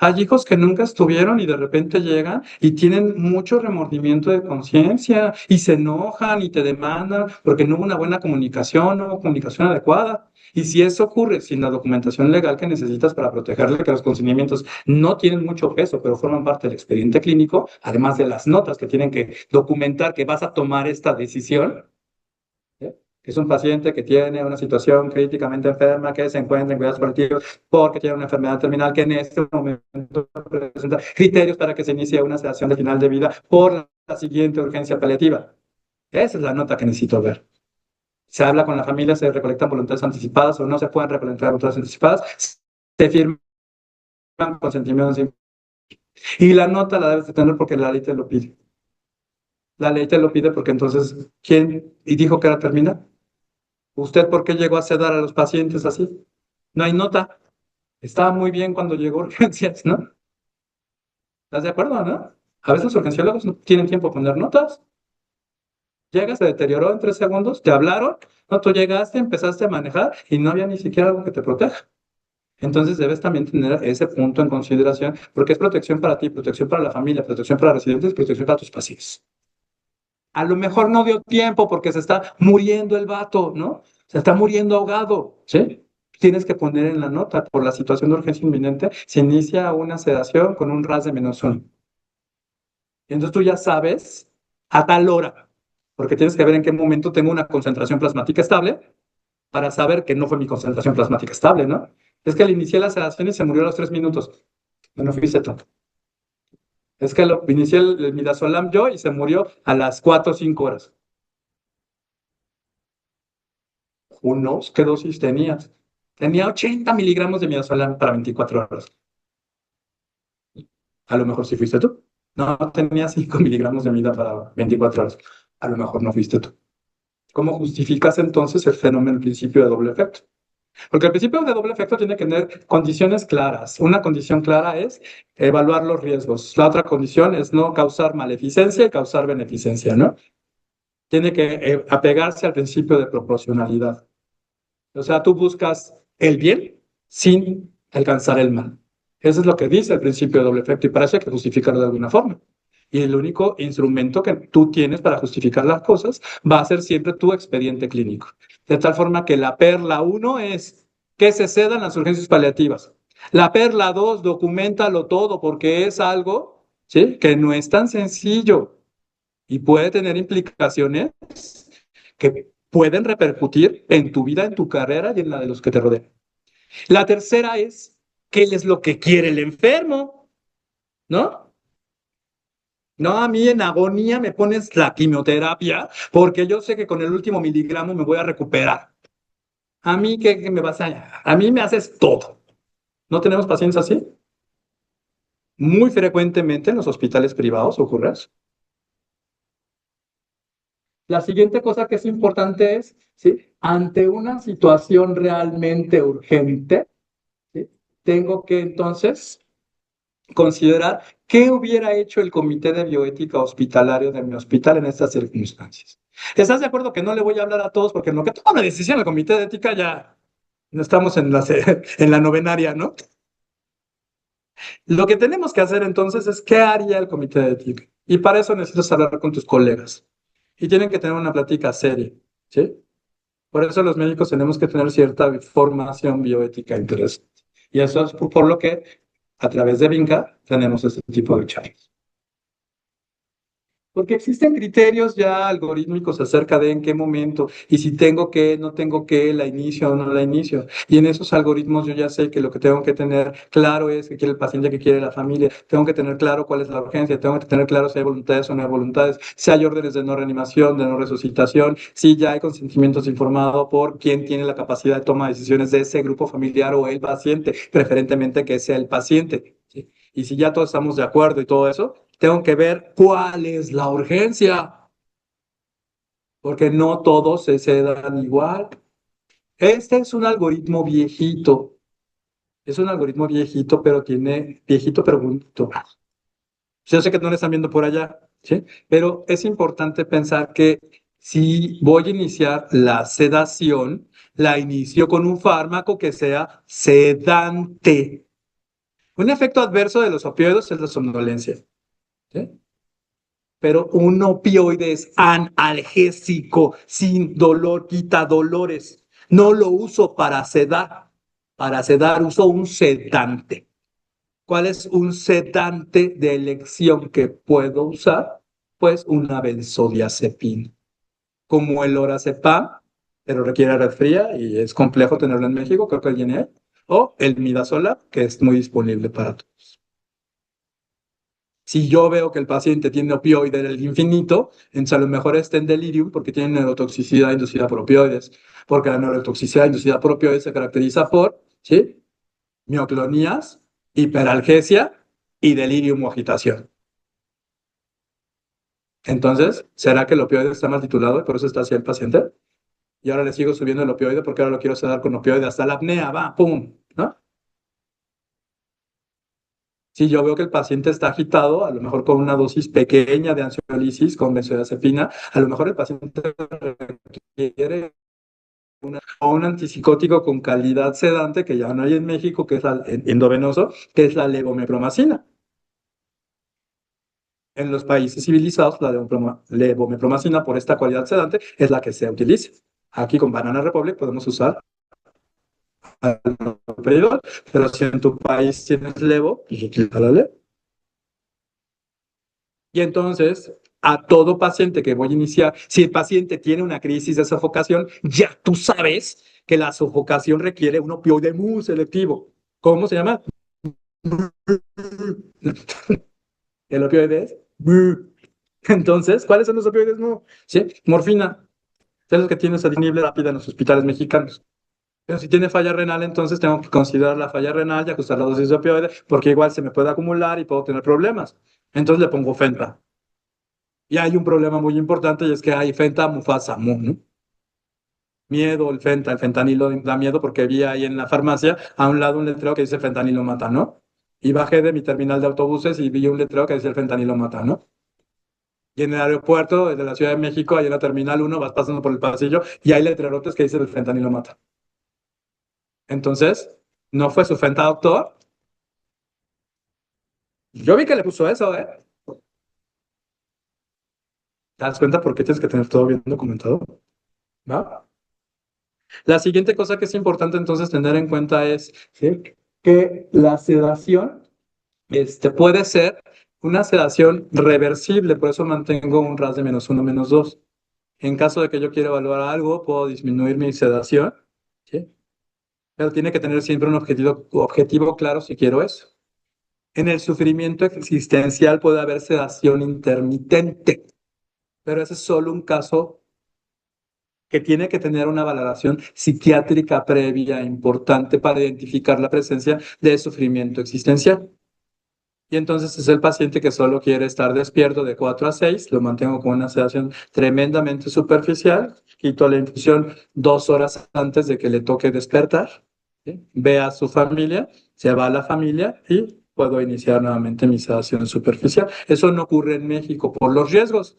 Hay hijos que nunca estuvieron y de repente llegan y tienen mucho remordimiento de conciencia y se enojan y te demandan porque no hubo una buena comunicación, no hubo comunicación adecuada. Y si eso ocurre sin la documentación legal que necesitas para protegerle, que los consentimientos no tienen mucho peso, pero forman parte del expediente clínico, además de las notas que tienen que documentar que vas a tomar esta decisión, ¿eh? Que es un paciente que tiene una situación críticamente enferma, que se encuentra en cuidados paliativos porque tiene una enfermedad terminal que en este momento presenta criterios para que se inicie una sedación de final de vida por la siguiente urgencia paliativa. Esa es la nota que necesito ver. Se habla con la familia, se recolectan voluntades anticipadas o no se pueden recolectar voluntades anticipadas, se firman consentimientos y la nota la debes de tener porque la ley te lo pide. La ley te lo pide porque entonces, ¿quién y dijo que era terminal? ¿Usted por qué llegó a sedar a los pacientes así? No hay nota. Estaba muy bien cuando llegó a urgencias, ¿no? ¿Estás de acuerdo, no? A veces los urgenciólogos no tienen tiempo para poner notas. Llegas, se deterioró en 3 segundos, te hablaron, no, tú llegaste, empezaste a manejar y no había ni siquiera algo que te proteja. Entonces debes también tener ese punto en consideración porque es protección para ti, protección para la familia, protección para residentes, protección para tus pacientes. A lo mejor no dio tiempo porque se está muriendo el vato, ¿no? Se está muriendo ahogado, ¿sí? Tienes que poner en la nota, por la situación de urgencia inminente, se inicia una sedación con un RAS de -1. Y entonces tú ya sabes a tal hora, porque tienes que ver en qué momento tengo una concentración plasmática estable para saber que no fue mi concentración plasmática estable, ¿no? Es que le inicié la sedación y se murió a los 3 minutos. No fuiste tú. Es que lo inicié el midazolam yo y se murió a las 4 o 5 horas. Unos, ¿qué dosis tenías? Tenía 80 miligramos de midazolam para 24 horas. A lo mejor sí fuiste tú. No, tenía 5 miligramos de mida para 24 horas. A lo mejor no fuiste tú. ¿Cómo justificas entonces el fenómeno, el principio de doble efecto? Porque el principio de doble efecto tiene que tener condiciones claras. Una condición clara es evaluar los riesgos. La otra condición es no causar maleficencia y causar beneficencia, ¿no? Tiene que apegarse al principio de proporcionalidad. O sea, tú buscas el bien sin alcanzar el mal. Eso es lo que dice el principio de doble efecto y para eso hay que justificarlo de alguna forma. Y el único instrumento que tú tienes para justificar las cosas va a ser siempre tu expediente clínico. De tal forma que la perla 1 es que se cedan las urgencias paliativas. La perla 2, documentalo todo porque es algo, ¿sí?, que no es tan sencillo y puede tener implicaciones que pueden repercutir en tu vida, en tu carrera y en la de los que te rodean. La tercera es, ¿qué es lo que quiere el enfermo? ¿No? No, a mí en agonía me pones la quimioterapia porque yo sé que con el último miligramo me voy a recuperar. A mí, ¿qué me vas a mí me haces todo. ¿No tenemos pacientes así? Muy frecuentemente en los hospitales privados ocurre eso. La siguiente cosa que es importante es, ¿sí?, ante una situación realmente urgente, ¿sí?, tengo que entonces considerar qué hubiera hecho el comité de bioética hospitalario de mi hospital en estas circunstancias. ¿Estás de acuerdo que no le voy a hablar a todos porque en lo que toma la decisión el comité de ética ya no estamos en la novenaria, ¿no? Lo que tenemos que hacer entonces es qué haría el comité de ética. Y para eso necesitas hablar con tus colegas. Y tienen que tener una plática seria, ¿sí? Por eso los médicos tenemos que tener cierta formación bioética interesante. Y eso es por lo que a través de Vinca tenemos este tipo de charlas. Porque existen criterios ya algorítmicos acerca de en qué momento y si tengo que, no tengo que, la inicio o no la inicio. Y en esos algoritmos yo ya sé que lo que tengo que tener claro es qué quiere el paciente, qué quiere la familia. Tengo que tener claro cuál es la urgencia. Tengo que tener claro si hay voluntades o no hay voluntades. Si hay órdenes de no reanimación, de no resucitación. Si ya hay consentimientos informados por quién tiene la capacidad de toma de decisiones de ese grupo familiar o el paciente, preferentemente que sea el paciente, ¿sí? Y si ya todos estamos de acuerdo y todo eso, tengo que ver cuál es la urgencia, porque no todos se dan igual. Este es un algoritmo viejito, es un algoritmo viejito, pero tiene viejito, pero bonito. Yo sé que no lo están viendo por allá, ¿sí? Pero es importante pensar que si voy a iniciar la sedación, la inicio con un fármaco que sea sedante. Un efecto adverso de los opioides es la somnolencia, ¿sí? Pero un opioide es analgésico, sin dolor, quita dolores. No lo uso para sedar. Para sedar uso un sedante. ¿Cuál es un sedante de elección que puedo usar? Pues una benzodiazepina, como el lorazepam, pero requiere red fría y es complejo tenerlo en México, creo que el INE, o el midazolam, que es muy disponible para todos. Si yo veo que el paciente tiene opioide del infinito, entonces a lo mejor está en delirium porque tiene neurotoxicidad inducida por opioides, porque la neurotoxicidad inducida por opioides se caracteriza por, ¿sí?, mioclonías, hiperalgesia y delirium o agitación. Entonces, ¿será que el opioide está mal titulado y por eso está así el paciente? Y ahora le sigo subiendo el opioide porque ahora lo quiero sedar con opioide hasta la apnea, va, pum, ¿no? Si yo veo que el paciente está agitado, a lo mejor con una dosis pequeña de ansiolísis con benzodiazepina, a lo mejor el paciente requiere o un antipsicótico con calidad sedante que ya no hay en México, que es endovenoso, que es la levomepromacina. En los países civilizados, la levomepromacina por esta cualidad sedante es la que se utiliza. Aquí con Banana Republic podemos usar alrededor, pero si en tu país tienes levo, pues utiliza la levo. Y entonces, a todo paciente que voy a iniciar, si el paciente tiene una crisis de sofocación, ya tú sabes que la sofocación requiere un opioide muy selectivo. ¿Cómo se llama? El opioide es. Entonces, ¿cuáles son los opioides? No, ¿sí? Morfina, es lo que tiene esa disponible rápida en los hospitales mexicanos. Pero si tiene falla renal, entonces tengo que considerar la falla renal y ajustar la dosis de opioide, porque igual se me puede acumular y puedo tener problemas. Entonces le pongo Fenta. Y hay un problema muy importante y es que hay Fenta, Mufasa, ¿no? Miedo, el fentanilo da miedo porque vi ahí en la farmacia a un lado un letrero que dice fentanilo mata, ¿no? Y bajé de mi terminal de autobuses y vi un letrero que dice el fentanilo mata, ¿no? Y en el aeropuerto de la Ciudad de México, ahí en la terminal uno vas pasando por el pasillo y hay letrerotes que dicen el fentanilo mata. Entonces, ¿no fue su Fenta doctor? Yo vi que le puso eso, ¿eh? ¿Te das cuenta por qué tienes que tener todo bien documentado? ¿Va? La siguiente cosa que es importante entonces tener en cuenta es, ¿sí?, que la sedación puede ser una sedación reversible, por eso mantengo un RAS de -1, -2. En caso de que yo quiera evaluar algo, puedo disminuir mi sedación, ¿sí? Pero tiene que tener siempre un objetivo claro si quiero eso. En el sufrimiento existencial puede haber sedación intermitente, pero ese es solo un caso que tiene que tener una valoración psiquiátrica previa importante para identificar la presencia de sufrimiento existencial. Y entonces es el paciente que solo quiere estar despierto de 4 a 6, lo mantengo con una sedación tremendamente superficial, quito la infusión 2 horas antes de que le toque despertar, ¿sí? Ve a su familia, se va a la familia y puedo iniciar nuevamente mi sedación superficial. Eso no ocurre en México por los riesgos.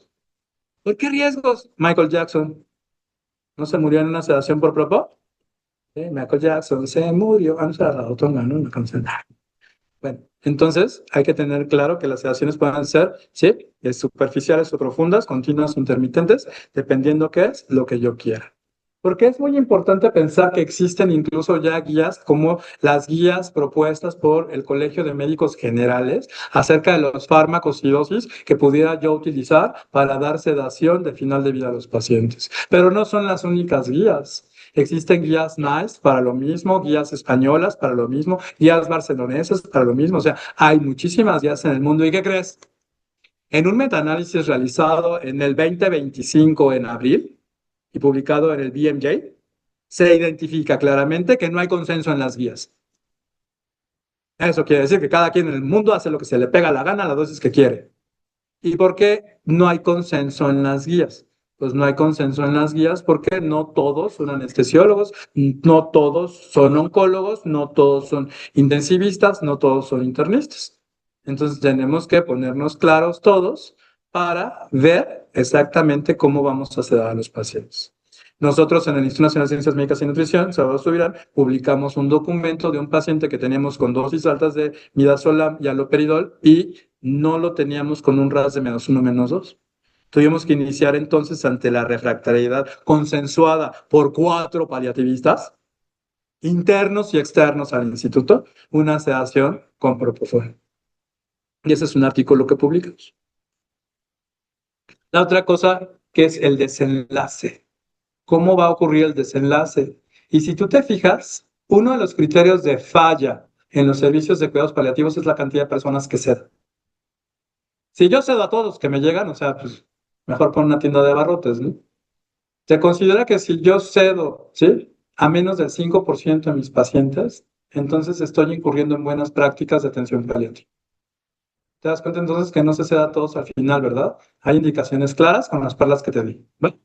¿Por qué riesgos? Michael Jackson no se murió en una sedación por propósito. Michael Jackson se murió. Ah, no se la otorga, ¿no? Una canción. Bueno, entonces hay que tener claro que las sedaciones pueden ser, sí, superficiales o profundas, continuas o intermitentes, dependiendo qué es lo que yo quiera. Porque es muy importante pensar que existen incluso ya guías como las guías propuestas por el Colegio de Médicos Generales acerca de los fármacos y dosis que pudiera yo utilizar para dar sedación de final de vida a los pacientes. Pero no son las únicas guías. Existen guías NICE para lo mismo, guías españolas para lo mismo, guías barcelonesas para lo mismo. O sea, hay muchísimas guías en el mundo. ¿Y qué crees? En un metaanálisis realizado en el 2025 en abril y publicado en el BMJ, se identifica claramente que no hay consenso en las guías. Eso quiere decir que cada quien en el mundo hace lo que se le pega la gana a la dosis que quiere. ¿Y por qué no hay consenso en las guías? Pues no hay consenso en las guías porque no todos son anestesiólogos, no todos son oncólogos, no todos son intensivistas, no todos son internistas. Entonces tenemos que ponernos claros todos para ver exactamente cómo vamos a sedar a los pacientes. Nosotros en el Instituto Nacional de Ciencias Médicas y Nutrición, Salvador Subirán, publicamos un documento de un paciente que teníamos con dosis altas de midazolam y haloperidol y no lo teníamos con un RAS de -1, -2. Tuvimos que iniciar entonces ante la refractariedad consensuada por 4 paliativistas, internos y externos al instituto, una sedación con propofol. Y ese es un artículo que publicamos. La otra cosa que es el desenlace. ¿Cómo va a ocurrir el desenlace? Y si tú te fijas, uno de los criterios de falla en los servicios de cuidados paliativos es la cantidad de personas que cedan. Si yo cedo a todos los que me llegan, o sea, pues mejor pon una tienda de abarrotes, ¿no? Se considera que si yo cedo, ¿sí?, a menos del 5% de mis pacientes, entonces estoy incurriendo en buenas prácticas de atención paliativa. Te das cuenta entonces que no se ceda a todos al final, ¿verdad? Hay indicaciones claras con las perlas que te di. Bueno,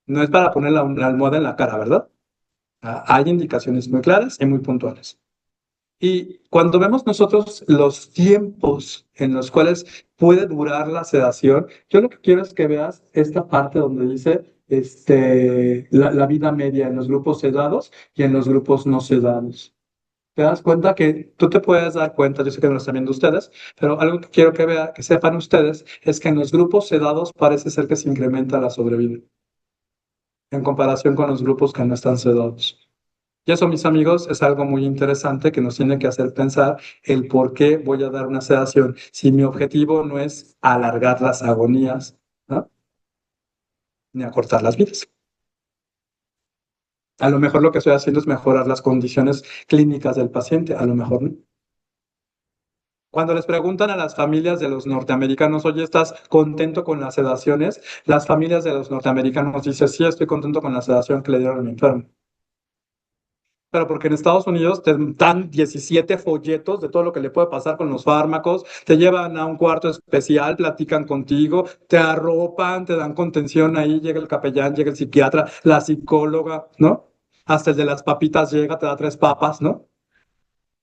no es para poner la almohada en la cara, ¿verdad? Hay indicaciones muy claras y muy puntuales. Y cuando vemos nosotros los tiempos en los cuales puede durar la sedación, yo lo que quiero es que veas esta parte donde dice la vida media en los grupos sedados y en los grupos no sedados. Te das cuenta que tú te puedes dar cuenta, yo sé que no lo están viendo ustedes, pero algo que quiero que sepan ustedes es que en los grupos sedados parece ser que se incrementa la sobrevida en comparación con los grupos que no están sedados. Y eso, mis amigos, es algo muy interesante que nos tiene que hacer pensar el por qué voy a dar una sedación si mi objetivo no es alargar las agonías, ¿no?, ni acortar las vidas. A lo mejor lo que estoy haciendo es mejorar las condiciones clínicas del paciente, a lo mejor no. Cuando les preguntan a las familias de los norteamericanos, oye, ¿estás contento con las sedaciones? Las familias de los norteamericanos dicen, sí, estoy contento con la sedación que le dieron a mi enfermo. Pero porque en Estados Unidos te dan 17 folletos de todo lo que le puede pasar con los fármacos, te llevan a un cuarto especial, platican contigo, te arropan, te dan contención ahí, llega el capellán, llega el psiquiatra, la psicóloga, ¿no? Hasta el de las papitas llega, te da 3 papas, ¿no?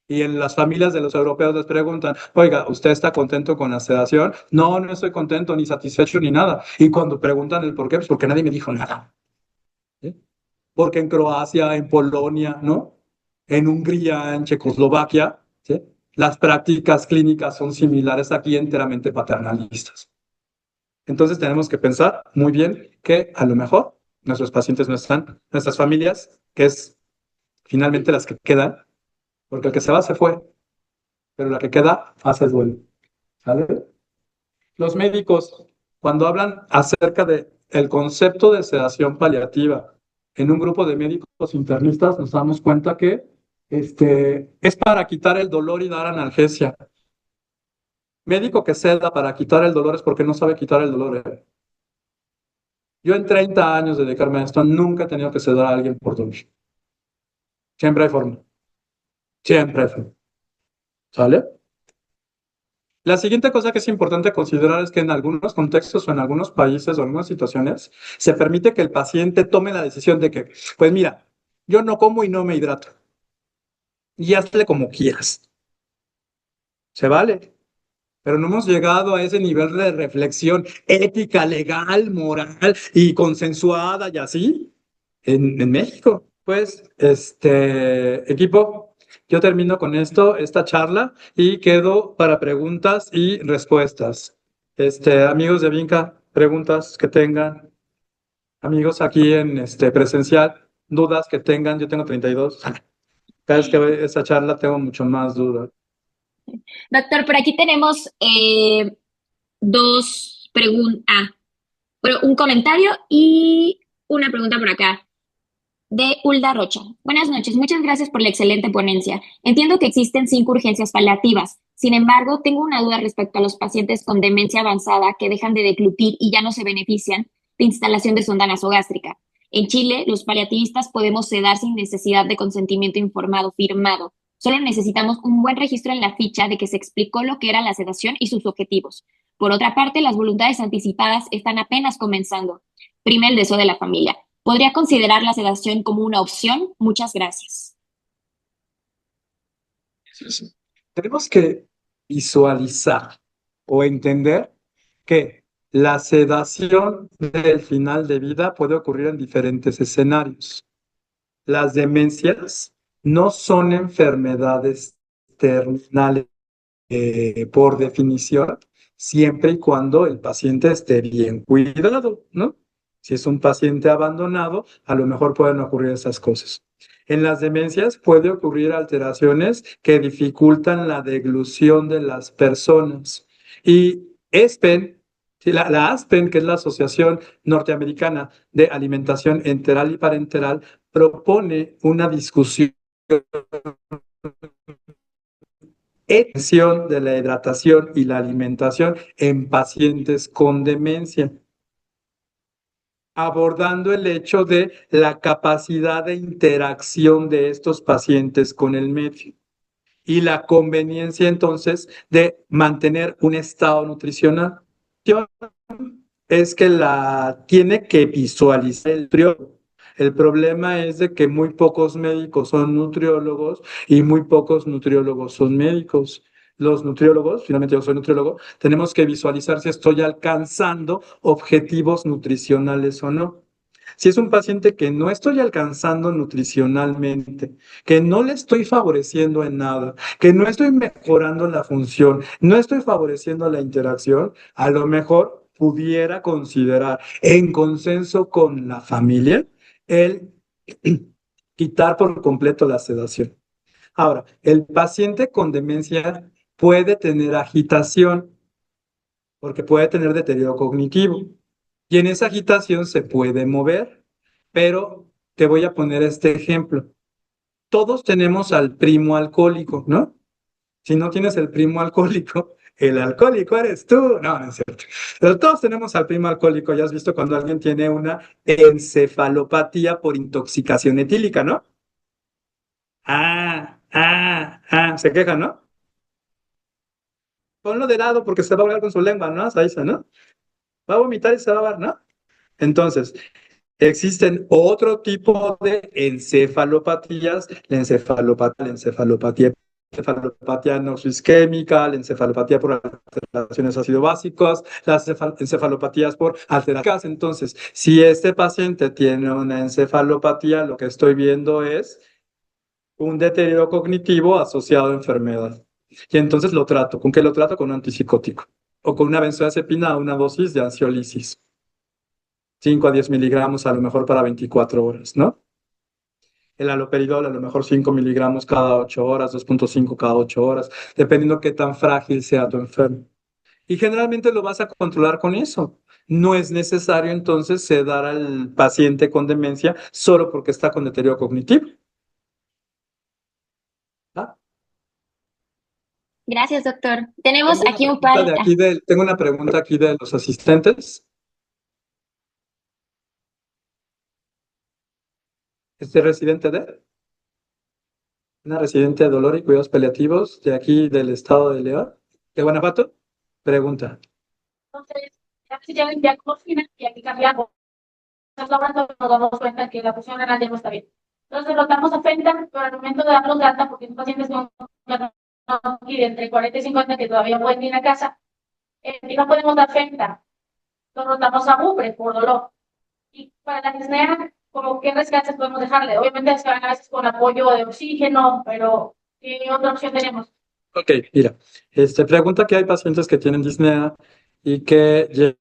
Y en las familias de los europeos les preguntan, oiga, ¿usted está contento con la sedación? No, no estoy contento, ni satisfecho, ni nada. Y cuando preguntan el por qué, pues porque nadie me dijo nada. ¿Sí? Porque en Croacia, en Polonia, ¿no?, en Hungría, en Checoslovaquia, ¿sí?, las prácticas clínicas son similares aquí, enteramente paternalistas. Entonces tenemos que pensar muy bien que a lo mejor nuestros pacientes no están, nuestras familias, que es finalmente las que quedan, porque el que se va se fue, pero la que queda hace el duelo. ¿Sale? Los médicos, cuando hablan acerca de el concepto de sedación paliativa en un grupo de médicos internistas, nos damos cuenta que es para quitar el dolor y dar analgesia. Médico que seda para quitar el dolor es porque no sabe quitar el dolor. Yo en 30 años de dedicarme a esto nunca he tenido que sedar a alguien por dolor. Siempre hay forma. Siempre hay forma. ¿Sale? La siguiente cosa que es importante considerar es que en algunos contextos o en algunos países o en algunas situaciones se permite que el paciente tome la decisión de que, pues mira, yo no como y no me hidrato. Y hazle como quieras. Se vale. Pero no hemos llegado a ese nivel de reflexión ética, legal, moral y consensuada y así en México. Pues, equipo, yo termino con esta charla y quedo para preguntas y respuestas. Amigos de Vinca, preguntas que tengan, amigos aquí en presencial, dudas que tengan, yo tengo 32. Cada vez que veo esta charla tengo mucho más dudas. Doctor, por aquí tenemos dos preguntas, bueno, un comentario y una pregunta por acá de Hulda Rocha. Buenas noches, muchas gracias por la excelente ponencia. Entiendo que existen 5 urgencias paliativas. Sin embargo, tengo una duda respecto a los pacientes con demencia avanzada que dejan de deglutir y ya no se benefician de instalación de sonda nasogástrica. En Chile, los paliativistas podemos sedar sin necesidad de consentimiento informado firmado. Solo necesitamos un buen registro en la ficha de que se explicó lo que era la sedación y sus objetivos. Por otra parte, las voluntades anticipadas están apenas comenzando. Prima el deseo de la familia. ¿Podría considerar la sedación como una opción? Muchas gracias. Tenemos que visualizar o entender que La sedación del final de vida puede ocurrir en diferentes escenarios. Las demencias no son enfermedades terminales por definición, siempre y cuando el paciente esté bien cuidado, ¿no? Si es un paciente abandonado, a lo mejor pueden ocurrir esas cosas. En las demencias puede ocurrir alteraciones que dificultan la deglución de las personas. Y ESPEN, sí, la ASPEN, que es la Asociación Norteamericana de Alimentación Enteral y Parenteral, propone una discusión extensión de la hidratación y la alimentación en pacientes con demencia, abordando el hecho de la capacidad de interacción de estos pacientes con el medio y la conveniencia entonces de mantener un estado nutricional. Es que la tiene que visualizar el nutriólogo. El problema es de que muy pocos médicos son nutriólogos y muy pocos nutriólogos son médicos. Los nutriólogos, finalmente yo soy nutriólogo, tenemos que visualizar si estoy alcanzando objetivos nutricionales o no. Si es un paciente que no estoy alcanzando nutricionalmente, que no le estoy favoreciendo en nada, que no estoy mejorando la función, no estoy favoreciendo la interacción, a lo mejor pudiera considerar en consenso con la familia el quitar por completo la sedación. Ahora, el paciente con demencia puede tener agitación porque puede tener deterioro cognitivo y en esa agitación se puede mover, pero te voy a poner este ejemplo. Todos tenemos al primo alcohólico, ¿no? Si no tienes el primo alcohólico, el alcohólico eres tú. No, no es cierto. Pero todos tenemos al primo alcohólico. Ya has visto cuando alguien tiene una encefalopatía por intoxicación etílica, ¿no? Se queja, ¿no? Ponlo de lado porque se va a ahogar con su lengua, ¿no? Saiza, ¿no? Va a vomitar y se va a ahogar, ¿no? Entonces, existen otro tipo de encefalopatías, la encefalopatía no isquémica, la encefalopatía por alteraciones ácido básicas, las encefalopatías por alteraciones. Entonces, si este paciente tiene una encefalopatía, lo que estoy viendo es un deterioro cognitivo asociado a enfermedad. Y entonces lo trato. ¿Con qué lo trato? Con un antipsicótico o con una benzodiazepina a una dosis de ansiolisis. 5 a 10 miligramos a lo mejor para 24 horas, ¿no? El haloperidol a lo mejor 5 miligramos cada 8 horas, 2,5 cada 8 horas, dependiendo qué tan frágil sea tu enfermo. Y generalmente lo vas a controlar con eso. No es necesario entonces sedar al paciente con demencia solo porque está con deterioro cognitivo. ¿Ah? Gracias, doctor. Tenemos aquí un par. Tengo una pregunta aquí de los asistentes. ¿Este residente de? Una residente de dolor y cuidados paliativos de aquí del estado de León, de Guanajuato. Pregunta. Entonces, ya se llama ya morfina y aquí cambiamos. Nos damos cuenta que la función renal ya no está bien. Entonces, rotamos a Fenta, pero al momento de darlos de alta, porque son pacientes con y de entre 40 y 50 que todavía pueden ir a casa, y no podemos dar Fenta, lo rotamos a Bupre por dolor. Y para la disnea, como qué descansos podemos dejarle. Obviamente se van a veces con apoyo de oxígeno, pero ¿qué otra opción tenemos? Ok, mira, pregunta que hay pacientes que tienen disnea y que llegan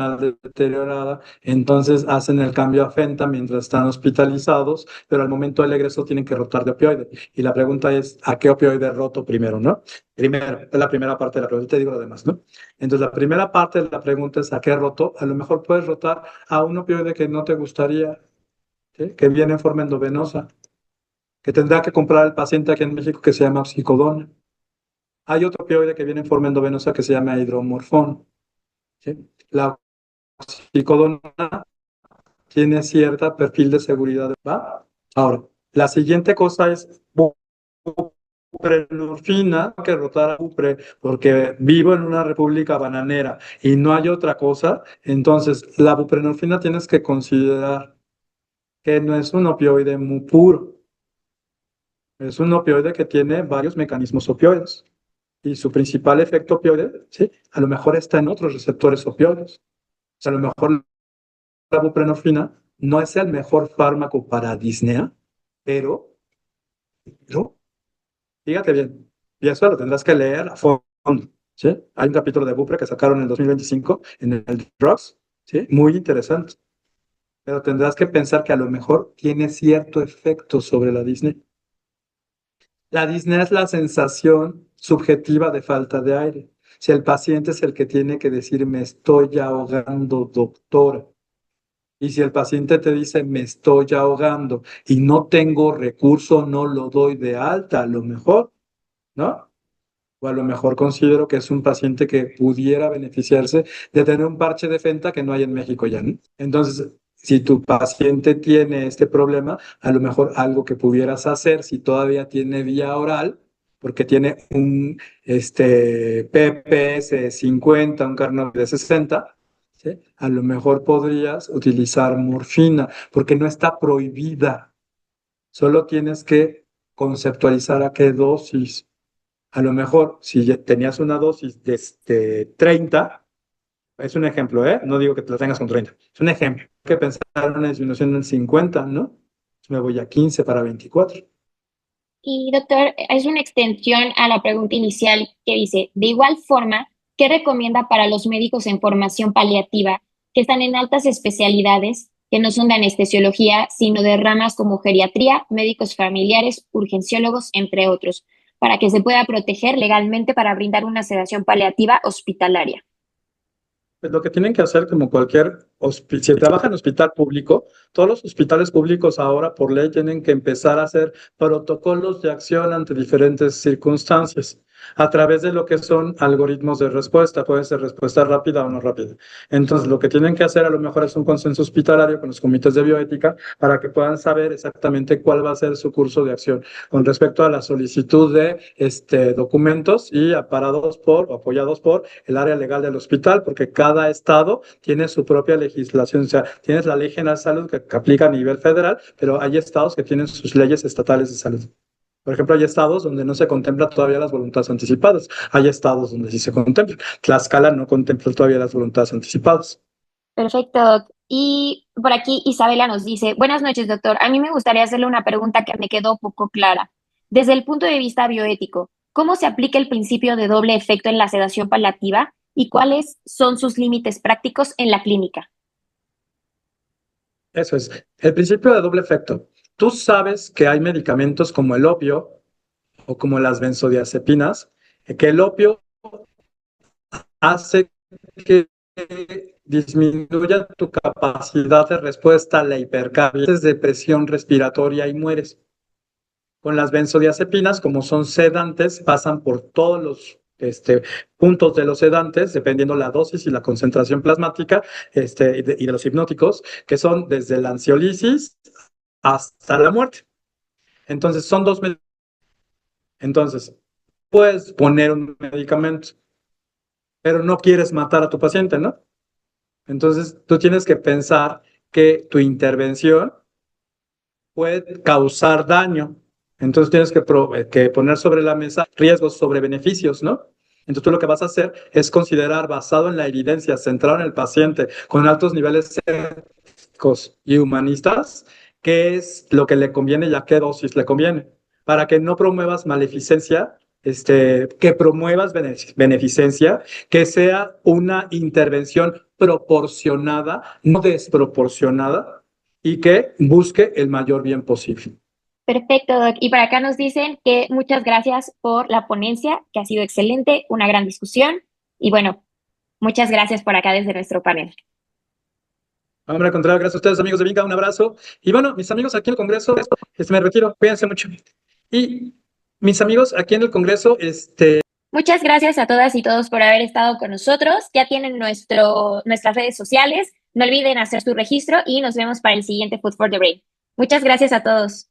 a deteriorada, entonces hacen el cambio a Fenta mientras están hospitalizados, pero al momento del egreso tienen que rotar de opioide. Y la pregunta es, ¿a qué opioide roto primero, no? Primero, es la primera parte de la pregunta, te digo lo demás, ¿no? Entonces, la primera parte de la pregunta es, ¿a qué roto? A lo mejor puedes rotar a un opioide que no te gustaría, ¿sí? Que viene en forma endovenosa, que tendrá que comprar el paciente aquí en México que se llama oxicodona. Hay otro opioide que viene en forma endovenosa que se llama hidromorfón, ¿sí? La oxicodona tiene cierto perfil de seguridad, ¿va? Ahora, la siguiente cosa es buprenorfina, que rotar a bupre, porque vivo en una república bananera y no hay otra cosa, entonces la buprenorfina tienes que considerar que no es un opioide muy puro, es un opioide que tiene varios mecanismos opioides. y su principal efecto opioide, ¿sí? A lo mejor está en otros receptores opioides. O sea, a lo mejor la buprenorfina no es el mejor fármaco para disnea, pero, pero fíjate bien, y eso lo tendrás que leer a fondo, ¿sí? Hay un capítulo de Bupre que sacaron en el 2025 en el Drugs, ¿sí? Muy interesante, pero tendrás que pensar que a lo mejor tiene cierto efecto sobre la disnea. La disnea es la sensación subjetiva de falta de aire. Si el paciente es el que tiene que decir, me estoy ahogando, doctor. Y si el paciente te dice, me estoy ahogando y no tengo recurso, no lo doy de alta, a lo mejor, ¿no? O a lo mejor considero que es un paciente que pudiera beneficiarse de tener un parche de Fenta que no hay en México ya, ¿no? Entonces, si tu paciente tiene este problema, a lo mejor algo que pudieras hacer si todavía tiene vía oral, porque tiene un PPS 50, un Carnot de 60, ¿sí? A lo mejor podrías utilizar morfina, porque no está prohibida. Solo tienes que conceptualizar a qué dosis. A lo mejor, si ya tenías una dosis de 30, es un ejemplo, ¿eh? No digo que te la tengas con 30, es un ejemplo. Hay que pensar en una disminución en 50, ¿no? Me voy a 15 para 24. Y doctor, es una extensión a la pregunta inicial que dice, de igual forma, ¿qué recomienda para los médicos en formación paliativa que están en altas especialidades, que no son de anestesiología, sino de ramas como geriatría, médicos familiares, urgenciólogos, entre otros, para que se pueda proteger legalmente para brindar una sedación paliativa hospitalaria? Pues lo que tienen que hacer, como cualquier hospital, si trabaja en hospital público, todos los hospitales públicos ahora por ley tienen que empezar a hacer protocolos de acción ante diferentes circunstancias a través de lo que son algoritmos de respuesta. Puede ser respuesta rápida o no rápida. Entonces, lo que tienen que hacer a lo mejor es un consenso hospitalario con los comités de bioética para que puedan saber exactamente cuál va a ser su curso de acción con respecto a la solicitud de documentos y aparados por o apoyados por el área legal del hospital, porque cada estado tiene su propia legislación. O sea, tienes la Ley General de Salud que aplica a nivel federal, pero hay estados que tienen sus leyes estatales de salud. Por ejemplo, hay estados donde no se contempla todavía las voluntades anticipadas. Hay estados donde sí se contempla. Tlaxcala no contempla todavía las voluntades anticipadas. Perfecto, doc. Y por aquí Isabela nos dice, buenas noches, doctor. A mí me gustaría hacerle una pregunta que me quedó poco clara. Desde el punto de vista bioético, ¿cómo se aplica el principio de doble efecto en la sedación paliativa y cuáles son sus límites prácticos en la clínica? Eso es. El principio de doble efecto. Tú sabes que hay medicamentos como el opio o como las benzodiazepinas, que el opio hace que disminuya tu capacidad de respuesta a la hipercapnia, de presión respiratoria y mueres. Con las benzodiazepinas, como son sedantes, pasan por todos los puntos de los sedantes, dependiendo la dosis y la concentración plasmática y de los hipnóticos, que son desde la ansiolisis hasta la muerte. Entonces, son dos medicamentos. Entonces, puedes poner un medicamento, pero no quieres matar a tu paciente, ¿no? Entonces, tú tienes que pensar que tu intervención puede causar daño. Entonces, tienes que poner sobre la mesa riesgos sobre beneficios, ¿no? Entonces, tú lo que vas a hacer es considerar, basado en la evidencia, centrado en el paciente, con altos niveles éticos y humanistas, qué es lo que le conviene y a qué dosis le conviene, para que no promuevas maleficencia, que promuevas beneficencia, que sea una intervención proporcionada, no desproporcionada, y que busque el mayor bien posible. Perfecto, doc. Y por acá nos dicen que muchas gracias por la ponencia, que ha sido excelente, una gran discusión. Y bueno, muchas gracias por acá desde nuestro panel. Hombre, al contrario, gracias a ustedes, amigos de Vinca, un abrazo. Y bueno, mis amigos aquí en el Congreso, me retiro, cuídense mucho. Y mis amigos aquí en el Congreso, Muchas gracias a todas y todos por haber estado con nosotros. Ya tienen nuestras redes sociales. No olviden hacer su registro y nos vemos para el siguiente Food for the Brain. Muchas gracias a todos.